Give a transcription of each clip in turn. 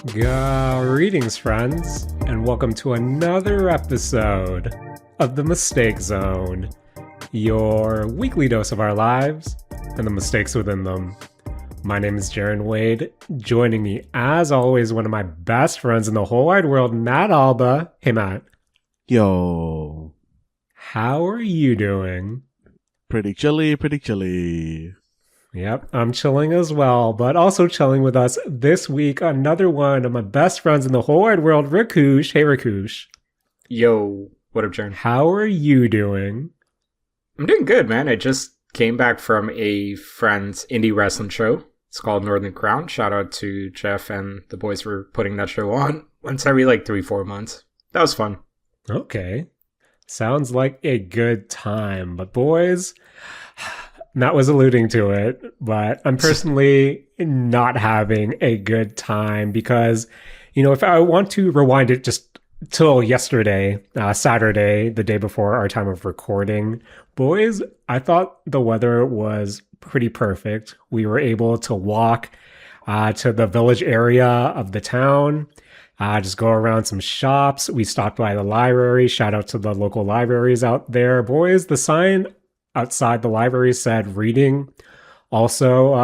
Greetings, friends, and welcome to another episode of The Mistake Zone, your weekly dose of our lives and the mistakes within them. My name is Jaren Wade. Joining me, as always, one of my best friends in the whole wide world, Matt Alba. Hey, Matt. Yo. How are you doing? Pretty chilly. Yep, I'm chilling as well, but also chilling with us this week, another one of my best friends in the whole wide world, Rakush. Hey, Rakush. Yo, what up, Jaren? How are you doing? I'm doing good, man. I just came back from a friend's indie wrestling show. It's called Northern Crown. Shout out to Jeff and the boys for putting that show on once every 3-4 months. That was fun. Okay. Sounds like a good time. But boys, Matt was alluding to it, but I'm personally not having a good time because, if I want to rewind it just till yesterday, Saturday, the day before our time of recording, boys, I thought the weather was pretty perfect. We were able to walk to the village area of the town, just go around some shops. We stopped by the library. Shout out to the local libraries out there. Boys, the sign outside the library said reading also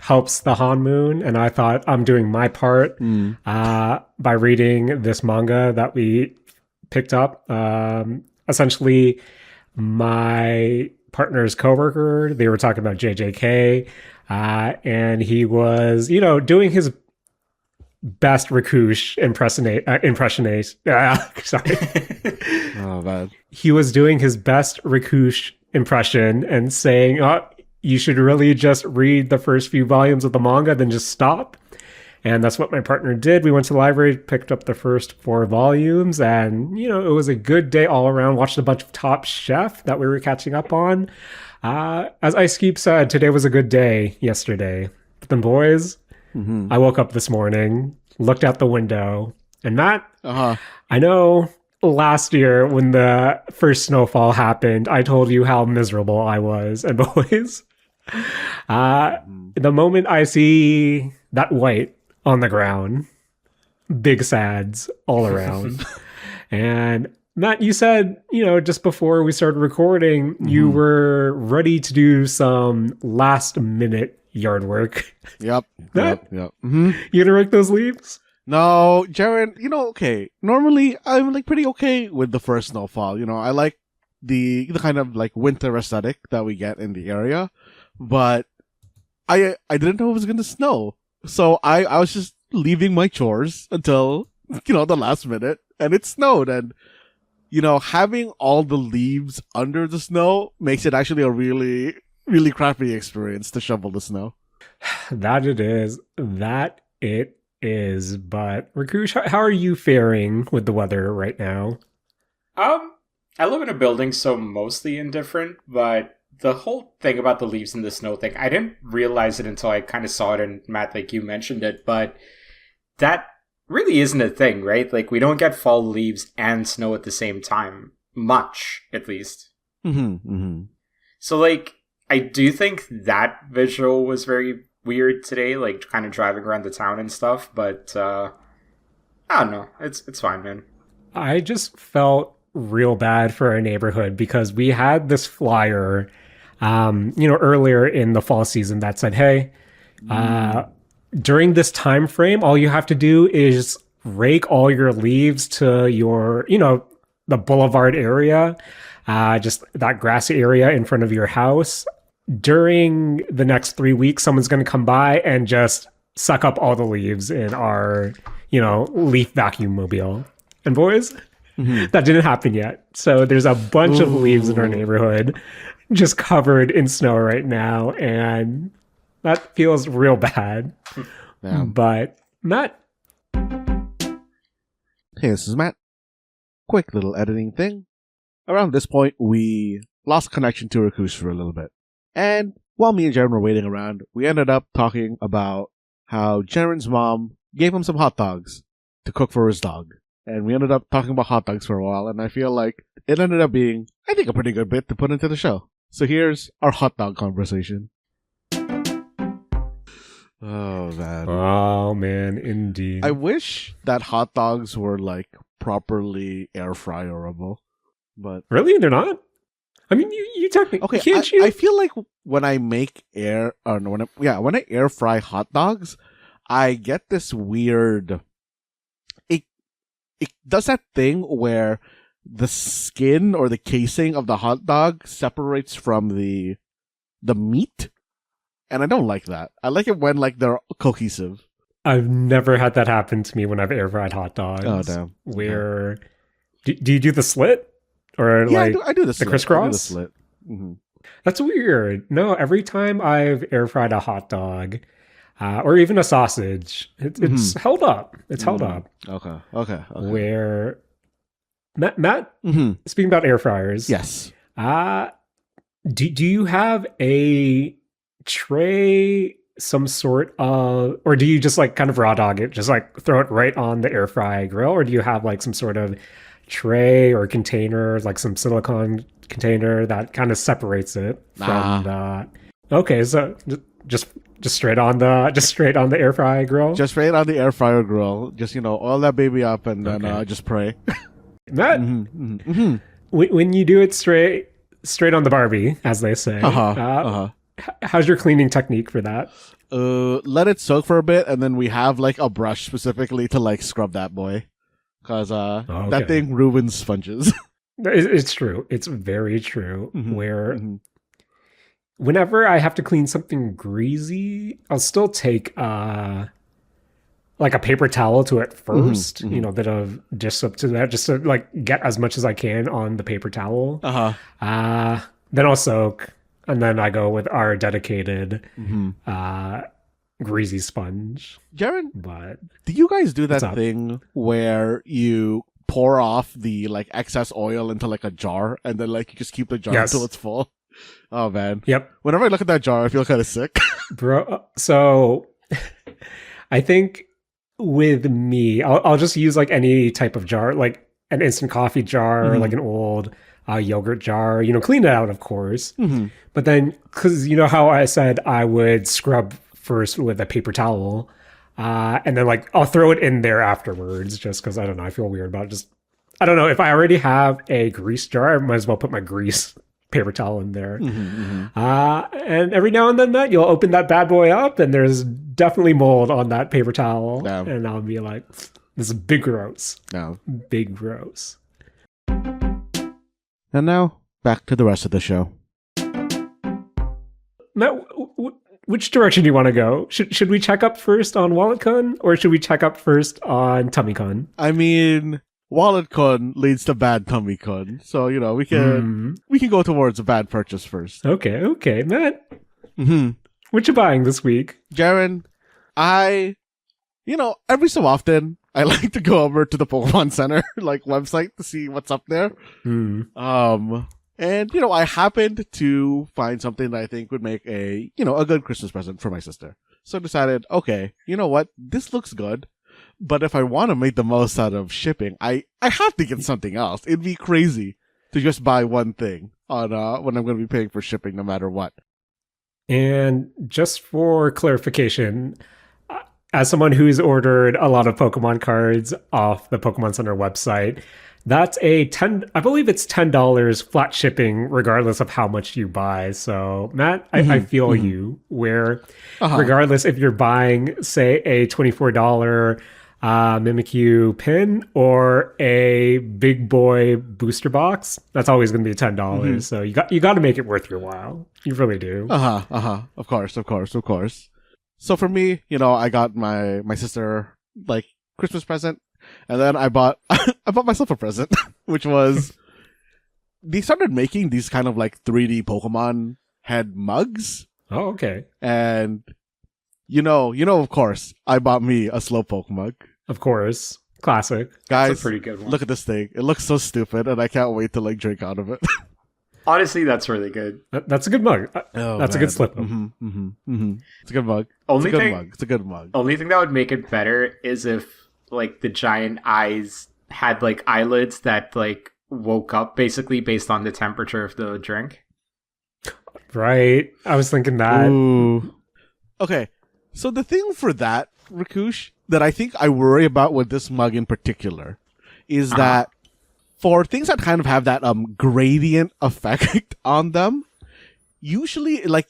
helps the Han Moon, and I thought I'm doing my part by reading this manga that we picked up. Essentially, my partner's coworker, they were talking about JJK, and he was, doing his best Rakush impressionate. Sorry. Oh, bad. He was doing his best Rakush impression and saying, you should really just read the first few volumes of the manga, then just stop. And that's what my partner did. We went to the library, picked up the first 4 volumes, and, it was a good day all around. Watched a bunch of Top Chef that we were catching up on. As Ice Cube said, today was a good day yesterday. But then, boys, I woke up this morning, looked out the window, and Matt, I know last year when the first snowfall happened, I told you how miserable I was. And boys, the moment I see that white on the ground, big sads all around. And Matt, you said, just before we started recording, you were ready to do some last minute yard work. Yep. Matt, Yep. You gonna rake those leaves? No, Jaren, okay. Normally, I'm pretty okay with the first snowfall. I like the kind of winter aesthetic that we get in the area, but I didn't know it was gonna snow, so I was just leaving my chores until the last minute, and it snowed, and having all the leaves under the snow makes it actually a really, really crappy experience to shovel the snow. That it is. But Rakush, how are you faring with the weather right now? I live in a building, so mostly indifferent, but the whole thing about the leaves and the snow thing, I didn't realize it until I kind of saw it, and Matt, you mentioned it, but that really isn't a thing, right? We don't get fall leaves and snow at the same time. Much, at least. So, I do think that visual was very weird today, kind of driving around the town and stuff, but I don't know. It's fine, man. I just felt real bad for our neighborhood because we had this flyer, earlier in the fall season that said, hey, during this time frame, all you have to do is rake all your leaves to your, the boulevard area, just that grassy area in front of your house. During the next 3 weeks, someone's going to come by and just suck up all the leaves in our, leaf vacuum mobile. And boys, that didn't happen yet. So there's a bunch of leaves in our neighborhood just covered in snow right now. And that feels real bad. Yeah. But Matt. Hey, this is Matt. Quick little editing thing. Around this point, we lost connection to Rakush for a little bit. And while me and Jaren were waiting around, we ended up talking about how Jaren's mom gave him some hot dogs to cook for his dog. And we ended up talking about hot dogs for a while, and I feel like it ended up being, I think, a pretty good bit to put into the show. So here's our hot dog conversation. Oh man. Oh man, indeed. I wish that hot dogs were like properly air fryerable. But Really? They're not? I mean, you technically okay, can't you? I feel like when I make air or no, when I air fry hot dogs, I get this weird it does that thing where the skin or the casing of the hot dog separates from the meat, and I don't like that. I like it when like they're cohesive. I've never had that happen to me when I've air fried hot dogs. Oh damn! Where do you do the slit or Yeah, like I do the the slit. crisscross? I do the slit. Mm-hmm. That's weird. No, every time I've air fried a hot dog, or even a sausage, it's held up. It's held up. Okay. Where Matt, Mm-hmm. speaking about air fryers, Yes. Do you have a tray, some sort of, or do you just like kind of raw dog it, just like throw it right on the air fry grill, or do you have like some sort of tray or container, like some silicone container that kind of separates it from the? Okay, so just straight on the air fry grill. Just right on the air fryer grill. Just oil that baby up and then just pray. Matt, when you do it straight on the Barbie, as they say, how's your cleaning technique for that? Let it soak for a bit, and then we have like a brush specifically to like scrub that boy, because that thing ruins sponges. It's true. It's very true. Where whenever I have to clean something greasy, I'll still take like a paper towel to it first, bit of just up to that, just to like get as much as I can on the paper towel. Then I'll soak, and then I go with our dedicated greasy sponge. Jaren, But do you guys do that thing where you pour off the like excess oil into like a jar, and then like you just keep the jar until it's full? Oh man. Yep. Whenever I look at that jar, I feel kind of sick. Bro, so I think with me, I'll just use like any type of jar, like an instant coffee jar, like an old yogurt jar, clean it out, of course. But then, because you know how I said I would scrub first with a paper towel, and then like I'll throw it in there afterwards, just because I don't know, I feel weird about it. Just, I don't know, if I already have a grease jar, I might as well put my grease paper towel in there. And every now and then, Matt, you'll open that bad boy up, and there's definitely mold on that paper towel. And I'll be like, this is big gross. Big gross. And now, back to the rest of the show. Matt, which direction do you want to go? Should we check up first on WalletCon, or should we check up first on TummyCon? I mean, WalletCon leads to bad TummyCon, so we can go towards a bad purchase first. Okay, Matt. What you buying this week? Jaren, every so often I like to go over to the Pokemon Center like website to see what's up there. And I happened to find something that I think would make a good Christmas present for my sister. So I decided, okay, you know what? This looks good. But if I want to make the most out of shipping, I have to get something else. It'd be crazy to just buy one thing on when I'm going to be paying for shipping no matter what. And just for clarification, as someone who's ordered a lot of Pokemon cards off the Pokemon Center website, that's I believe it's $10 flat shipping regardless of how much you buy. So Matt, I feel you, where regardless if you're buying, say, a $24 Mimikyu pin or a big boy booster box, that's always going to be $10. So you got to make it worth your while. You really do. Of course. So for me, I got my sister like Christmas present, and then I bought myself a present, which was they started making these kind of like 3D Pokemon head mugs. Oh, okay. And of course, I bought me a Slowpoke mug. Of course. Classic. Guys, that's a pretty good one. Look at this thing. It looks so stupid, and I can't wait to like drink out of it. Honestly, that's really good. That's a good mug. That's a good slip. It's a good mug. It's a good mug. Only thing that would make it better is if like the giant eyes had like eyelids that like woke up basically based on the temperature of the drink. Right. I was thinking that. Ooh. Okay. So the thing for that, Rakush, that I think I worry about with this mug in particular is that for things that kind of have that gradient effect on them, usually like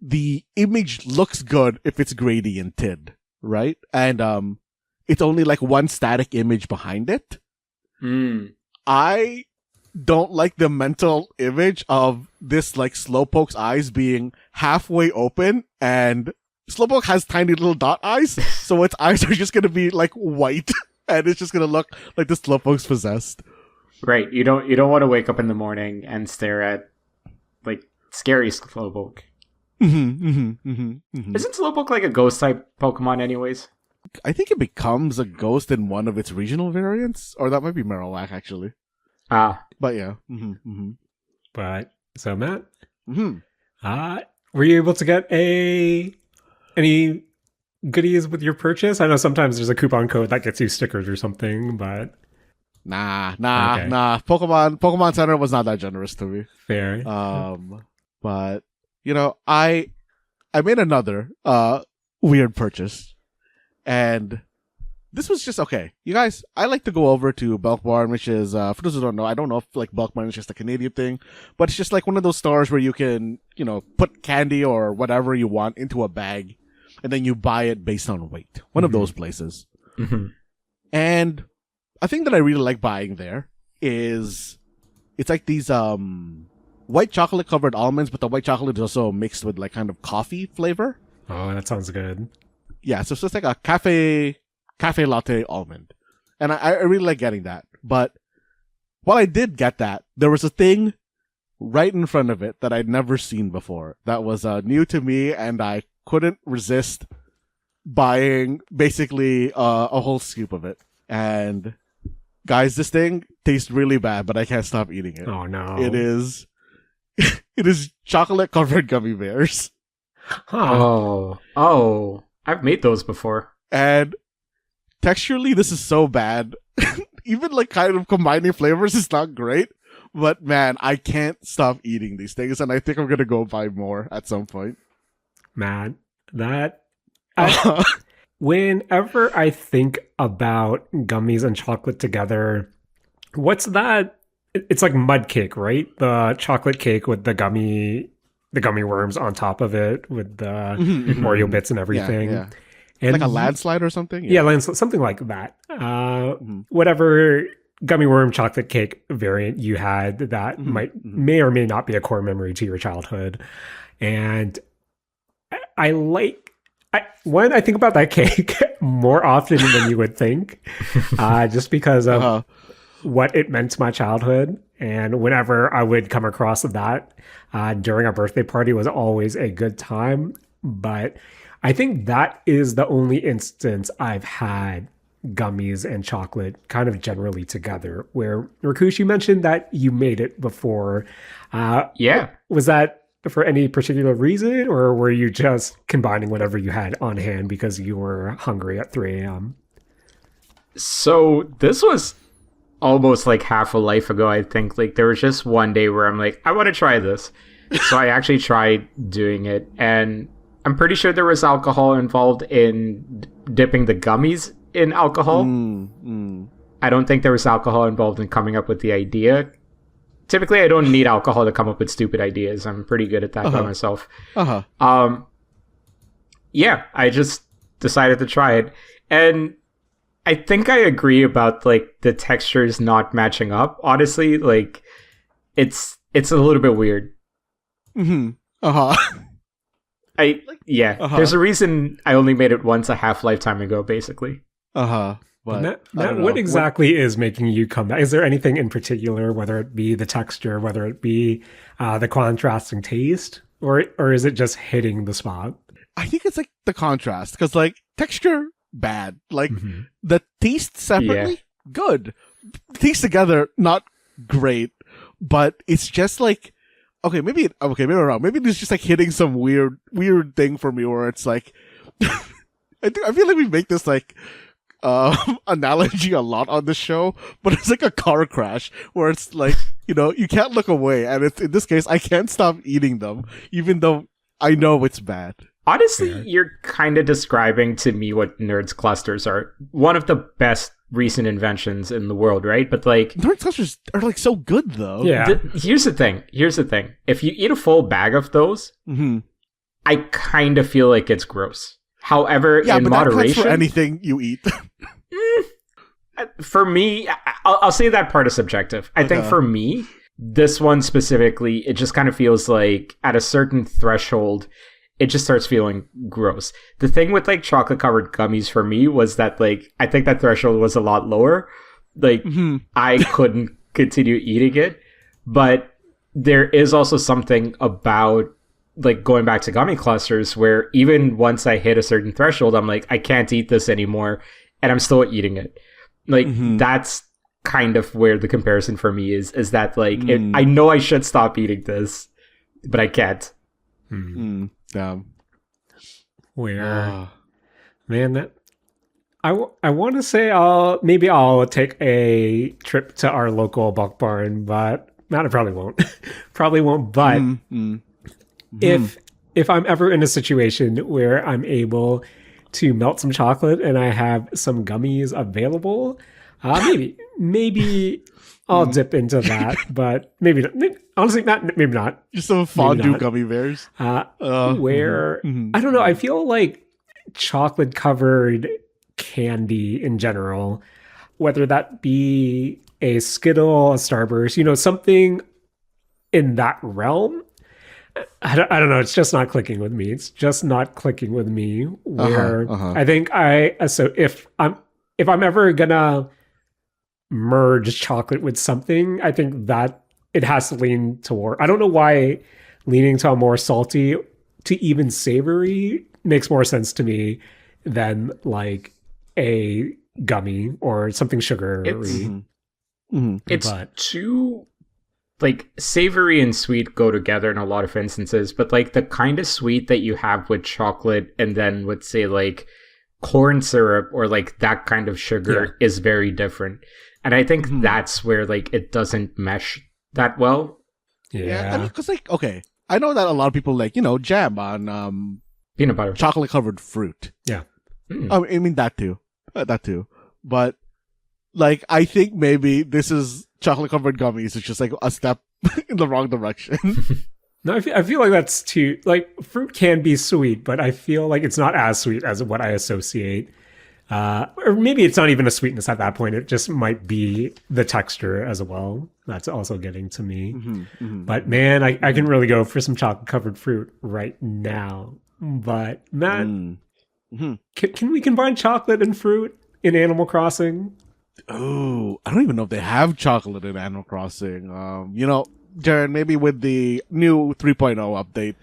the image looks good if it's gradiented, right? And it's only like one static image behind it. I don't like the mental image of this like Slowpoke's eyes being halfway open, and Slowpoke has tiny little dot eyes, so its eyes are just gonna be like white, and it's just gonna look like the Slowpoke's possessed. Right. You don't want to wake up in the morning and stare at like scary Slowpoke. Isn't Slowpoke like a ghost type Pokemon anyways? I think it becomes a ghost in one of its regional variants, or that might be Marowak actually. But yeah. But so Matt, were you able to get any goodies with your purchase? I know sometimes there's a coupon code that gets you stickers or something, but nah. Pokemon Center was not that generous to me. Fair. But you know, I made another weird purchase, and this was just okay. You guys, I like to go over to Bulk Barn, which is for those who don't know, I don't know if like Bulk Barn is just a Canadian thing, but it's just like one of those stores where you can, you know, put candy or whatever you want into a bag, and then you buy it based on weight. One of those places. And a thing that I really like buying there is it's like these white chocolate covered almonds, but the white chocolate is also mixed with like kind of coffee flavor. Oh, that sounds good. Yeah, so it's just like a cafe latte almond. And I really like getting that. But while I did get that, there was a thing right in front of it that I'd never seen before. That was new to me, and I couldn't resist buying basically a whole scoop of it. And guys, this thing tastes really bad, but I can't stop eating it. Oh no. It is chocolate covered gummy bears. Oh, I've made those before. And texturally, this is so bad. Even like kind of combining flavors is not great. But man, I can't stop eating these things, and I think I'm gonna go buy more at some point. Man, whenever I think about gummies and chocolate together, what's that? It's like mud cake, right? The chocolate cake with the gummy worms on top of it with the Oreo bits and everything. Yeah. And like a landslide or something? Yeah, something like that. Whatever gummy worm chocolate cake variant you had that may or may not be a core memory to your childhood. And when I think about that cake more often than you would think, just because of what it meant to my childhood. And whenever I would come across that during a birthday party was always a good time. But I think that is the only instance I've had gummies and chocolate kind of generally together, where Rakush, you mentioned that you made it before. Yeah. Was that for any particular reason, or were you just combining whatever you had on hand because you were hungry at 3 a.m.? So this was almost like half a life ago, I think. Like there was just one day where I'm like, I want to try this. So I actually tried doing it, and I'm pretty sure there was alcohol involved in dipping the gummies in alcohol. I don't think there was alcohol involved in coming up with the idea. Typically, I don't need alcohol to come up with stupid ideas. I'm pretty good at that by myself. Yeah, I just decided to try it. And I think I agree about like the textures not matching up. Honestly, like it's a little bit weird. There's a reason I only made it once a half lifetime ago, basically. Matt, what exactly is making you come back? Is there anything in particular, whether it be the texture, whether it be the contrasting taste, or is it just hitting the spot? I think it's like the contrast, because like texture, bad. Like the taste separately, good. Taste together, not great. But it's just like, maybe I'm wrong. Maybe it's just like hitting some weird thing for me, where it's like, I feel like we make this like analogy a lot on the show, but it's like a car crash where it's like, you know, you can't look away, and it's, in this case, I can't stop eating them even though I know it's bad. Honestly, Fair. you're kind of describing to me what Nerds Clusters are. One of the best recent inventions in the world, right? But like, Nerd clusters are like so good though. Yeah. here's the thing. Here's the thing. If you eat a full bag of those, Mm-hmm. I kind of feel like it's gross. However, Yeah, in but that counts moderation, for anything you eat. for me, I'll say that part is subjective. I think Okay. for me, this one specifically, it just kind of feels like at a certain threshold, it just starts feeling gross. The thing with like chocolate covered gummies for me was that like I think that threshold was a lot lower. Like Mm-hmm. I couldn't continue eating it, but there is also something about like going back to gummy clusters where even once I hit a certain threshold, I'm like, I can't eat this anymore, and I'm still eating it. Like Mhm. that's kind of where the comparison for me is that like Mm. I know I should stop eating this, but I can't. Hmm. Yeah. Where Ah. man, that I want to say maybe I'll take a trip to our local bulk barn, but not I probably won't. Probably won't. But Mm-hmm. if I'm ever in a situation where I'm able to melt some chocolate and I have some gummies available, maybe I'll dip into that. But maybe, not, honestly, maybe not. Just some fondue not. gummy bears. Where mhm. I don't know. I feel like chocolate covered candy in general, whether that be a Skittle, a Starburst, something in that realm. I don't know. It's just not clicking with me. It's just not clicking with me. Where uh-huh. I think so if I'm ever gonna merge chocolate with something, I think that it has to lean toward. I don't know why leaning to a more salty to even savory makes more sense to me than like a gummy or something sugary. It's But too like savory and sweet go together in a lot of instances, but like the kind of sweet that you have with chocolate and then with say like corn syrup or like that kind of sugar is very different. And I think that's where like it doesn't mesh that well. Yeah, I mean, because like, okay, I know that a lot of people like jam on Peanut butter. chocolate covered fruit. Yeah. I mean that too, but like I think maybe this is chocolate covered gummies. It's just like a step in the wrong direction. No, I feel like that's too like fruit can be sweet, but I feel like it's not as sweet as what I associate. Or maybe it's not even a sweetness at that point. It just might be the texture as well. That's also getting to me. But man, I can really go for some chocolate covered fruit right now. But Matt, can we combine chocolate and fruit in Animal Crossing? Oh, I don't even know if they have chocolate in Animal Crossing. Jaren, maybe with the new 3.0 update,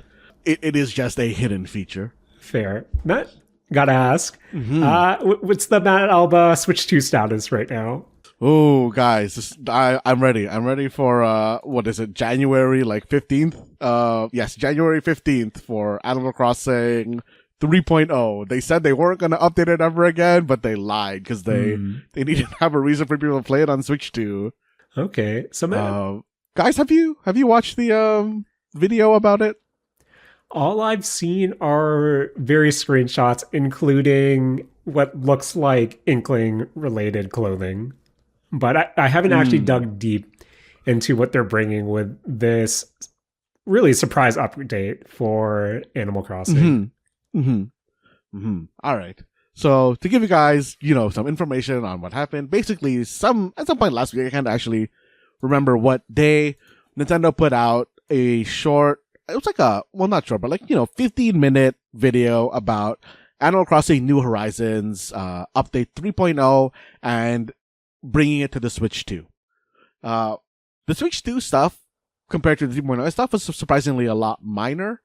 it is just a hidden feature. Fair. Matt, gotta ask. What's the Matt Alba Switch 2 status right now? Oh, guys, I'm ready. I'm ready for what is it? January 15th? Yes, January 15th for Animal Crossing 3.0. They said they weren't going to update it ever again, but they lied because they needed to have a reason for people to play it on Switch 2. Okay, so Matt, Guys, have you watched the video about it? all I've seen are various screenshots, including what looks like Inkling related clothing. But I haven't actually dug deep into what they're bringing with this really surprise update for Animal Crossing. All right. So to give you guys, some information on what happened, basically at some point last week, I can't actually remember what day, Nintendo put out a short, it was like not short, but 15-minute video about Animal Crossing New Horizons, update 3.0, and bringing it to the Switch 2. The Switch 2 stuff, compared to the 3.0 stuff, was surprisingly a lot minor.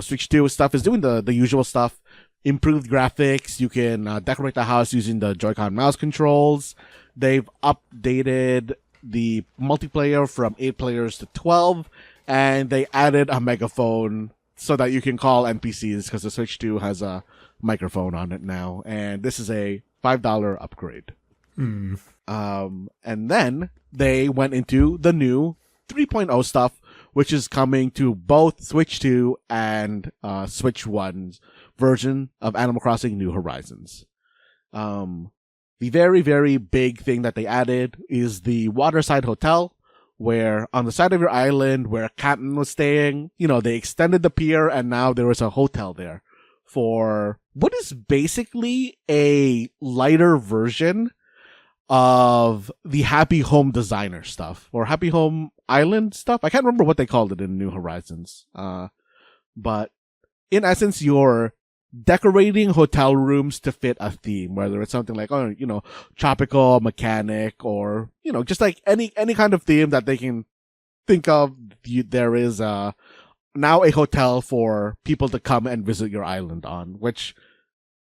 Switch 2 stuff is doing the usual stuff. Improved graphics. You can decorate the house using the Joy-Con mouse controls. They've updated the multiplayer from 8 players to 12, and they added a megaphone so that you can call NPCs because the Switch 2 has a microphone on it now, and this is a $5 upgrade. And then they went into the new 3.0 stuff, which is coming to both Switch 2 and Switch 1's version of Animal Crossing New Horizons. The very, very big thing that they added is the waterside hotel, where on the side of your island where Captain was staying, they extended the pier and now there is a hotel there for what is basically a lighter version of the Happy Home Designer stuff or Happy Home Island stuff. I can't remember what they called it in New Horizons. But in essence, you're decorating hotel rooms to fit a theme, whether it's something like, tropical, mechanic, or, just like any kind of theme that they can think of. There is now a hotel for people to come and visit your island on, which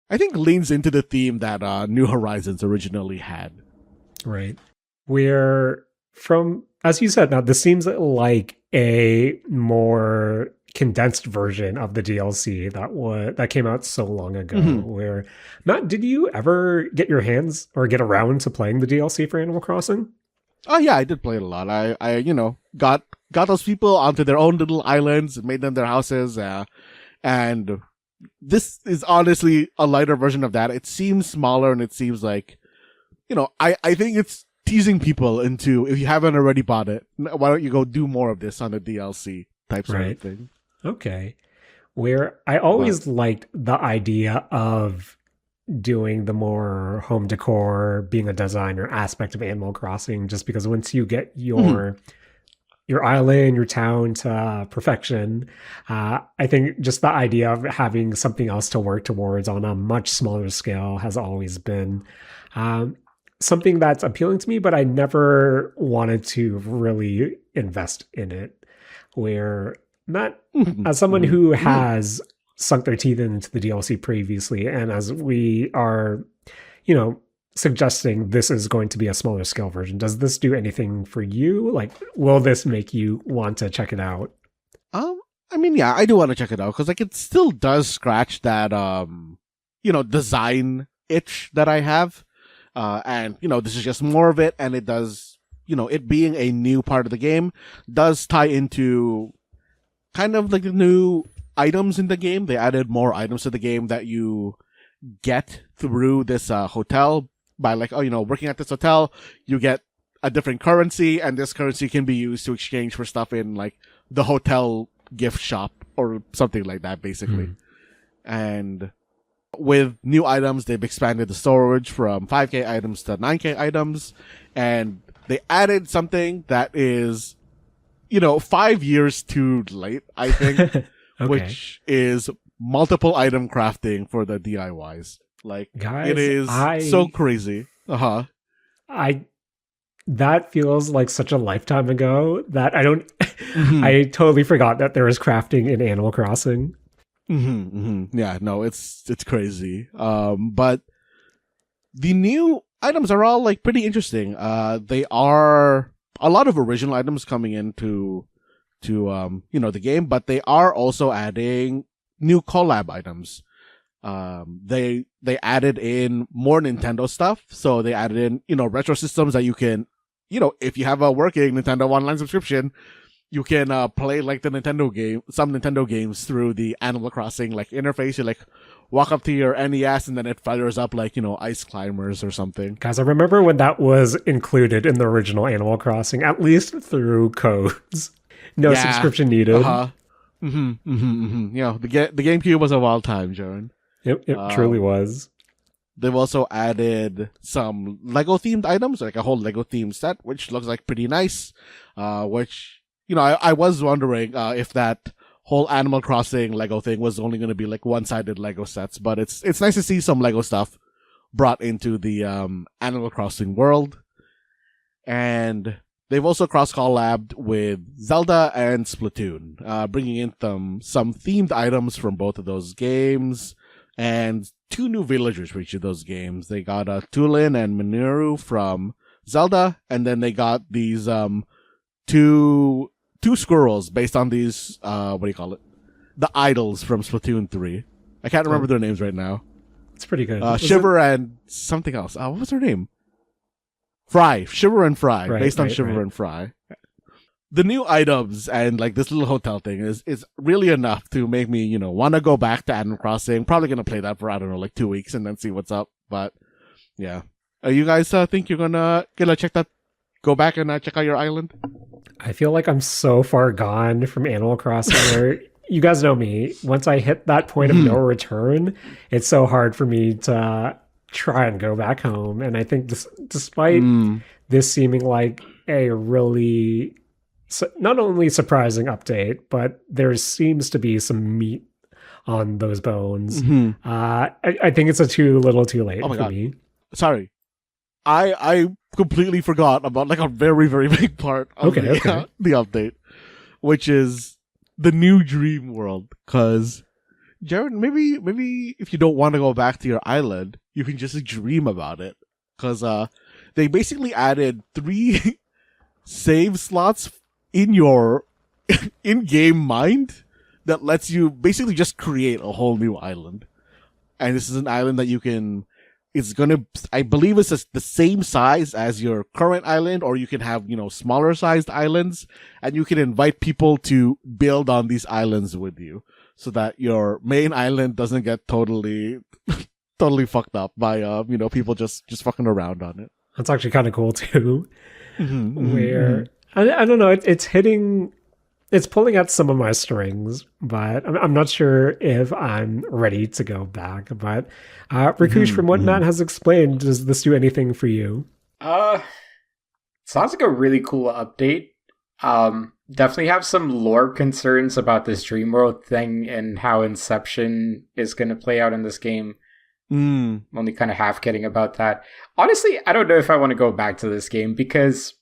I think leans into the theme that New Horizons originally had. Right. We're from, as you said, now this seems like a more condensed version of the DLC that came out so long ago. Where, Matt, did you ever get your hands or get around to playing the DLC for Animal Crossing? Oh yeah, I did play it a lot. I got those people onto their own little islands, made them their houses, and this is honestly a lighter version of that. It seems smaller, and it seems like, I think it's teasing people into, if you haven't already bought it, why don't you go do more of this on the DLC type sort of thing. Okay. Where I always liked the idea of doing the more home decor, being a designer aspect of Animal Crossing, just because once you get your island, your town to perfection, I think just the idea of having something else to work towards on a much smaller scale has always been something that's appealing to me, but I never wanted to really invest in it. Where Matt, as someone who has sunk their teeth into the DLC previously, and as we are, suggesting this is going to be a smaller scale version, does this do anything for you? Like, will this make you want to check it out? I mean, yeah, I do want to check it out because it still does scratch that design itch that I have, and this is just more of it, and it does, it being a new part of the game does tie into kind of like the new items in the game. They added more items to the game that you get through this hotel by working at this hotel. You get a different currency, and this currency can be used to exchange for stuff in like the hotel gift shop or something like that, basically. And with new items, they've expanded the storage from 5K items to 9K items, and they added something that is 5 years too late, I think, Okay. which is multiple item crafting for the DIYs. Like, guys, it is so crazy. That feels like such a lifetime ago that I totally forgot that there was crafting in Animal Crossing. Yeah, no, it's crazy. But the new items are all like pretty interesting. They are a lot of original items coming into the game, but they are also adding new collab items. They added in more Nintendo stuff, so they added in retro systems that you can if you have a working Nintendo Online subscription, you can play like some Nintendo games through the Animal Crossing like interface. You like walk up to your NES and then it fires up like Ice Climbers or something. Guys, I remember when that was included in the original Animal Crossing, at least through codes. No subscription needed. The GameCube was a wild time, Jaren. It truly was. They've also added some Lego themed items, like a whole Lego themed set, which looks like pretty nice. Which I was wondering if that whole Animal Crossing Lego thing was only going to be like one-sided Lego sets, but it's nice to see some Lego stuff brought into the Animal Crossing world. And they've also cross-collabed with Zelda and Splatoon, bringing in some themed items from both of those games, and 2 new villagers for each of those games. They got Tulin and Minoru from Zelda, and then they got these two squirrels based on these the idols from Splatoon 3. I can't remember their names right now. It's pretty good. Shiver and something else. What was her name? Fry. Shiver and Fry, based on Shiver and Fry. the new items and like this little hotel thing is really enough to make me, want to go back to Animal Crossing. Probably gonna play that for I don't know, like 2 weeks and then see what's up. But yeah, you guys think you're gonna check that? Go back and check out your island. I feel like I'm so far gone from Animal Crossing where you guys know me. Once I hit that point of no return, it's so hard for me to try and go back home. And I think despite this seeming like a really not only surprising update, but there seems to be some meat on those bones. I think it's too little too late for me. Sorry. I completely forgot about like a very, very big part of the update, which is the new dream world. Because, Jaren, maybe if you don't want to go back to your island, you can just dream about it. Because they basically added 3 save slots in your in-game mind that lets you basically just create a whole new island. And this is an island that you can... I believe it's the same size as your current island, or you can have, smaller sized islands, and you can invite people to build on these islands with you so that your main island doesn't get totally fucked up by, people just fucking around on it. That's actually kind of cool too. Where, I don't know, it's pulling at some of my strings, but I'm not sure if I'm ready to go back. But Rakush, from what Matt has explained, does this do anything for you? Sounds like a really cool update. Definitely have some lore concerns about this dream world thing and how Inception is going to play out in this game. I'm only kind of half kidding about that. Honestly, I don't know if I want to go back to this game because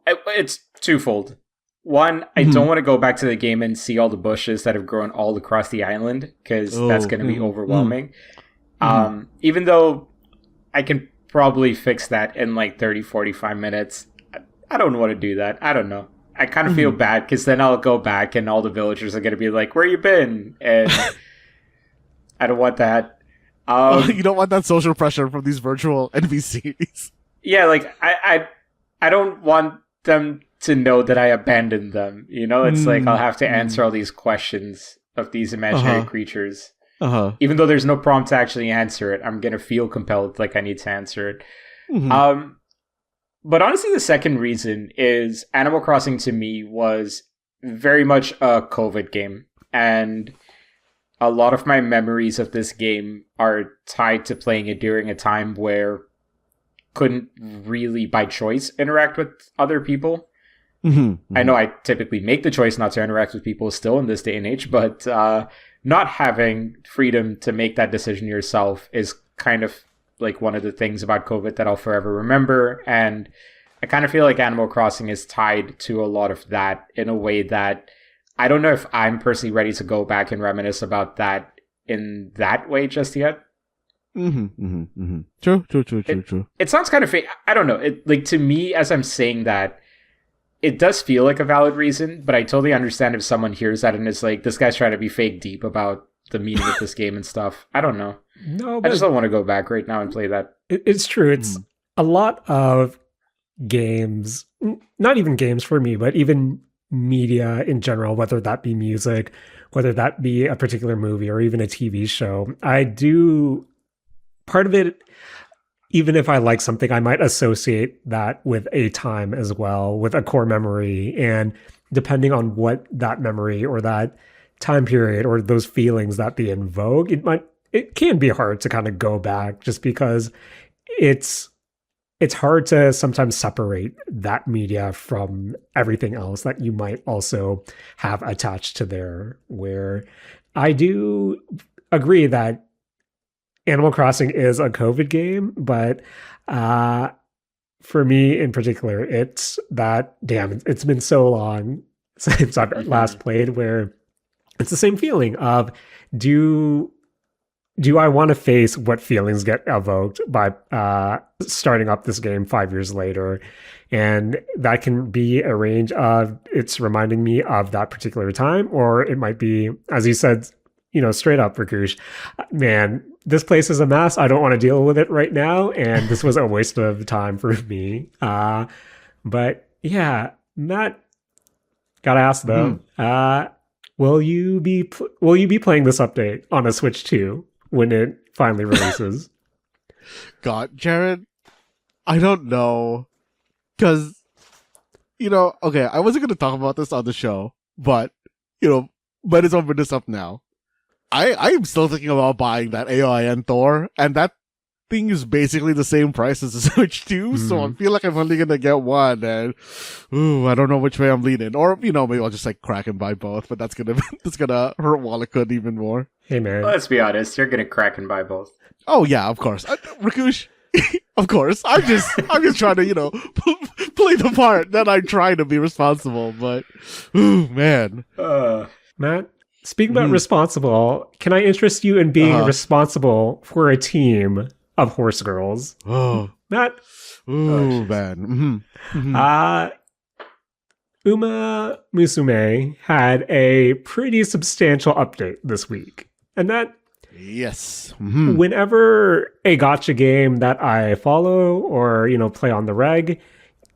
it's twofold. One, I don't want to go back to the game and see all the bushes that have grown all across the island because that's going to be overwhelming. Even though I can probably fix that in like 30, 45 minutes, I don't want to do that. I don't know. I kind of feel bad because then I'll go back and all the villagers are going to be like, where you been? And I don't want that. You don't want that social pressure from these virtual NPCs. Yeah, like I don't want them to know that I abandoned them. It's like I'll have to answer all these questions of these imaginary creatures. Even though there's no prompt to actually answer it, I'm going to feel compelled like I need to answer it. But honestly, the second reason is Animal Crossing to me was very much a COVID game. And a lot of my memories of this game are tied to playing it during a time where couldn't really by choice interact with other people. I know I typically make the choice not to interact with people still in this day and age, but not having freedom to make that decision yourself is kind of like one of the things about COVID that I'll forever remember. And I kind of feel like Animal Crossing is tied to a lot of that in a way that I don't know if I'm personally ready to go back and reminisce about that in that way just yet. True. It sounds kind of fake. I don't know. It like to me, as I'm saying that, it does feel like a valid reason, but I totally understand if someone hears that and is like, this guy's trying to be fake deep about the meaning of this game and stuff. I don't know. No, but I just don't want to go back right now and play that. It's true. It's a lot of games, not even games for me, but even media in general, whether that be music, whether that be a particular movie or even a TV show. Part of it, even if I like something, I might associate that with a time as well, with a core memory. And depending on what that memory or that time period or those feelings that they invoke, it can be hard to kind of go back just because it's hard to sometimes separate that media from everything else that you might also have attached to there. Where I do agree that Animal Crossing is a COVID game, but for me in particular, it's been so long since I've last played where it's the same feeling of do I want to face what feelings get evoked by starting up this game 5 years later? And that can be a range of it's reminding me of that particular time, or it might be, as you said, straight up, Rakush, man, this place is a mess. I don't want to deal with it right now. And this was a waste of time for me. But yeah, Matt, gotta ask though. Will you be playing this update on a Switch 2 when it finally releases? God, Jaren, I don't know. Because, okay, I wasn't going to talk about this on the show, but, might as well bring this up now. I'm still thinking about buying that AOIN Thor, and that thing is basically the same price as the Switch 2, so I feel like I'm only going to get one, and, I don't know which way I'm leaning. Or, maybe I'll just, crack and buy both, but that's gonna hurt Wallet even more. Hey, man. Let's be honest, you're gonna crack and buy both. Oh, yeah, of course. Rakush, of course. I'm just trying to, play the part that I'm trying to be responsible, but, man. Matt, speaking about responsible, can I interest you in being responsible for a team of horse girls? Oh. Matt? Ooh, man. Umamusume had a pretty substantial update this week. And that, yes. Whenever a gacha game that I follow or, play on the reg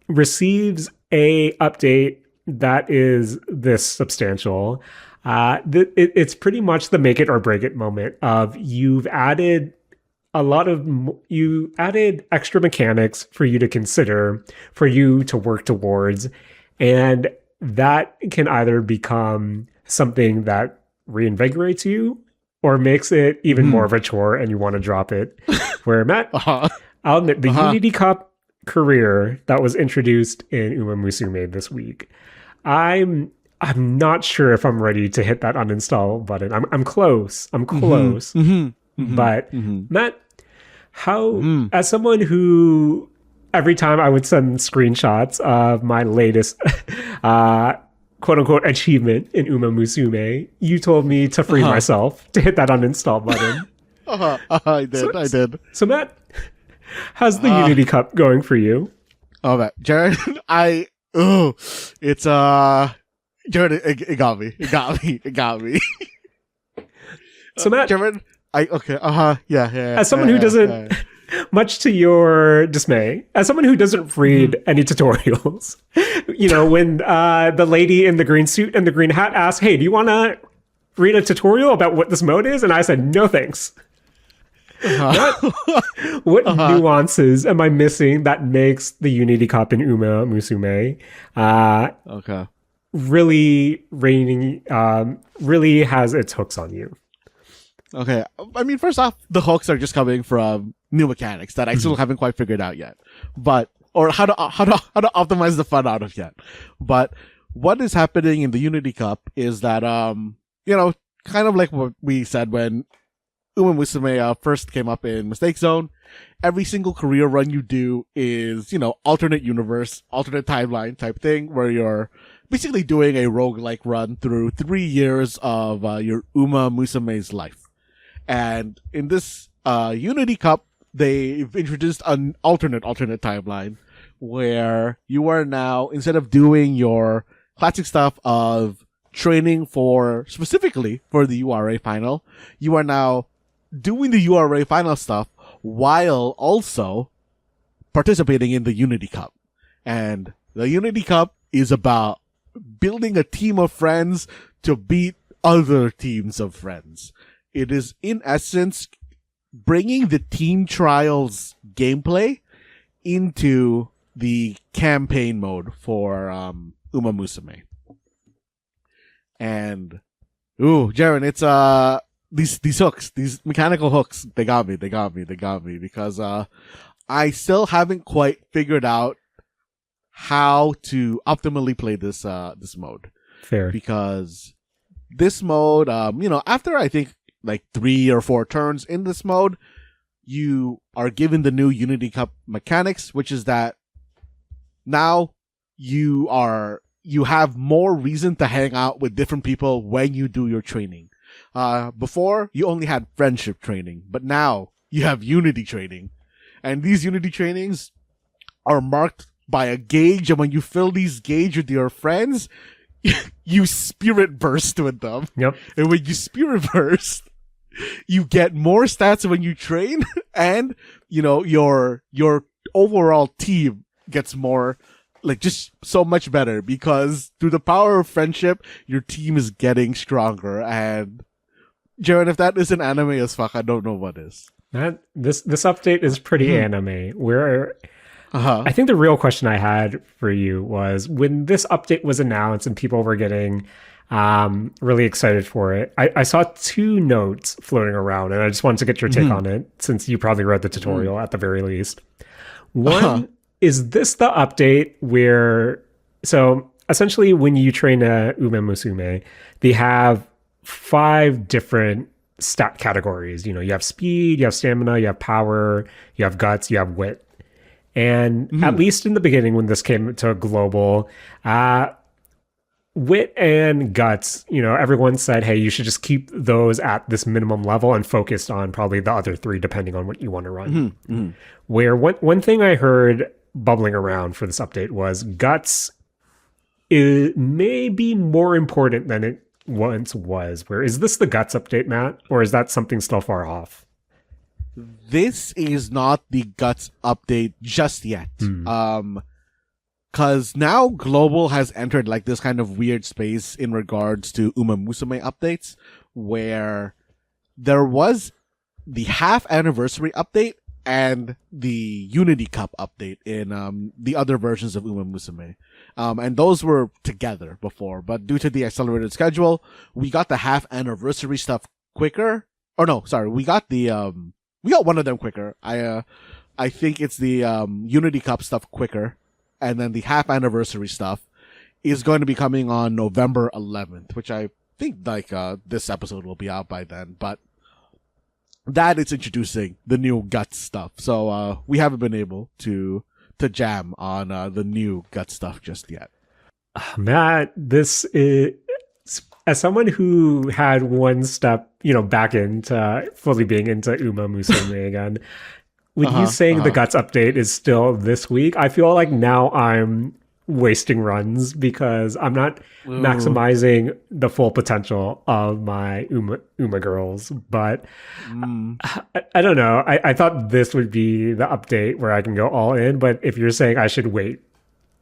receives a update that is this substantial, it's pretty much the make it or break it moment of you added extra mechanics for you to consider, for you to work towards, and that can either become something that reinvigorates you or makes it even more of a chore and you want to drop it. Where Matt, I'll admit, the Unity Cup career that was introduced in Umamusume this week, I'm not sure if I'm ready to hit that uninstall button. I'm close. But Matt, how as someone who every time I would send screenshots of my latest quote unquote achievement in Umamusume, you told me to free myself to hit that uninstall button. I did. So Matt, how's the Unity Cup going for you? Oh man, Jared, it's Jared, it got me. So Matt, Jared, yeah. As someone who doesn't, much to your dismay, as someone who doesn't read any tutorials, when the lady in the green suit and the green hat asked, "Hey, do you want to read a tutorial about what this mode is?" and I said, "No, thanks." What nuances am I missing that makes the Unity Cup in Umamusume really has its hooks on you? Okay, I mean, first off, the hooks are just coming from new mechanics that I still haven't quite figured out yet, or how to optimize the fun out of yet. But what is happening in the Unity Cup is that kind of like what we said when Umamusume first came up in Mistake Zone, every single career run you do is, alternate universe, alternate timeline type thing, where you're basically doing a roguelike run through 3 years of your Umamusume's life. And in this Unity Cup, they've introduced an alternate timeline where you are now, instead of doing your classic stuff of training specifically for the URA final, you are now doing the URA final stuff while also participating in the Unity Cup. And the Unity Cup is about building a team of friends to beat other teams of friends. It is, in essence, bringing the team trials gameplay into the campaign mode for Umamusume. And, Jaren, it's these hooks, these mechanical hooks, they got me because I still haven't quite figured out how to optimally play this mode. Fair. Because this mode, after I think 3 or 4 turns in this mode, you are given the new Unity Cup mechanics, which is that now you have more reason to hang out with different people when you do your training. Before, you only had friendship training, but now you have unity training. And these unity trainings are marked by a gauge, and when you fill these gauge with your friends, you spirit burst with them. Yep. And when you spirit burst, you get more stats when you train, and your overall team gets more like just so much better because through the power of friendship, your team is getting stronger. And Jaren, if that isn't anime as fuck, I don't know what is. This update is pretty anime. Where I think the real question I had for you was when this update was announced and people were getting really excited for it. I saw 2 notes floating around, and I just wanted to get your take on it since you probably read the tutorial at the very least. One, is this the update where, so essentially when you train a Umamusume, they have 5 different stat categories. You have speed, you have stamina, you have power, you have guts, you have wit. And at least in the beginning when this came to global, wit and guts, everyone said, hey, you should just keep those at this minimum level and focus on probably the other 3 depending on what you want to run. Where one thing I heard bubbling around for this update was guts may be more important than it once was. Where is this the guts update, Matt? Or is that something still far off? This is not the guts update just yet. Cause now Global has entered like this kind of weird space in regards to Umamusume updates, where there was the half anniversary update and the Unity Cup update in the other versions of Umamusume. And those were together before, but due to the accelerated schedule, we got the half anniversary stuff quicker. Or no, sorry, we got one of them quicker. I think it's the Unity Cup stuff quicker. And then the half anniversary stuff is going to be coming on November 11th, which I think this episode will be out by then. But that is introducing the new Guts stuff. So we haven't been able to jam on the new Guts stuff just yet. Matt, this is, as someone who had one step, back into fully being into Umamusume again, with you saying the Guts update is still this week, I feel like now I'm wasting runs because I'm not maximizing the full potential of my Uma girls. But I don't know. I thought this would be the update where I can go all in. But if you're saying I should wait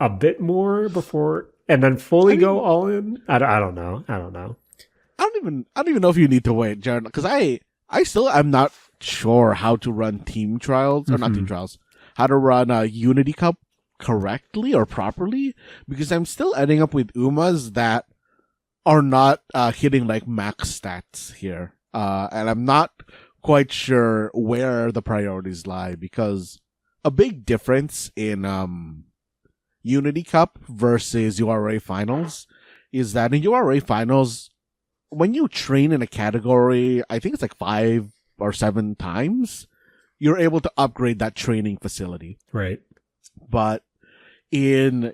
a bit more before and then fully go all in, I don't know. I don't even know if you need to wait, Jaren, because I still am not sure how to run team trials or not team trials, how to run a Unity Cup correctly or properly, because I'm still ending up with Umas that are not hitting like max stats here, and I'm not quite sure where the priorities lie, because a big difference in Unity Cup versus URA finals is that in URA finals, when you train in a category, I think it's like 5 or 7 times, you're able to upgrade that training facility. Right. But in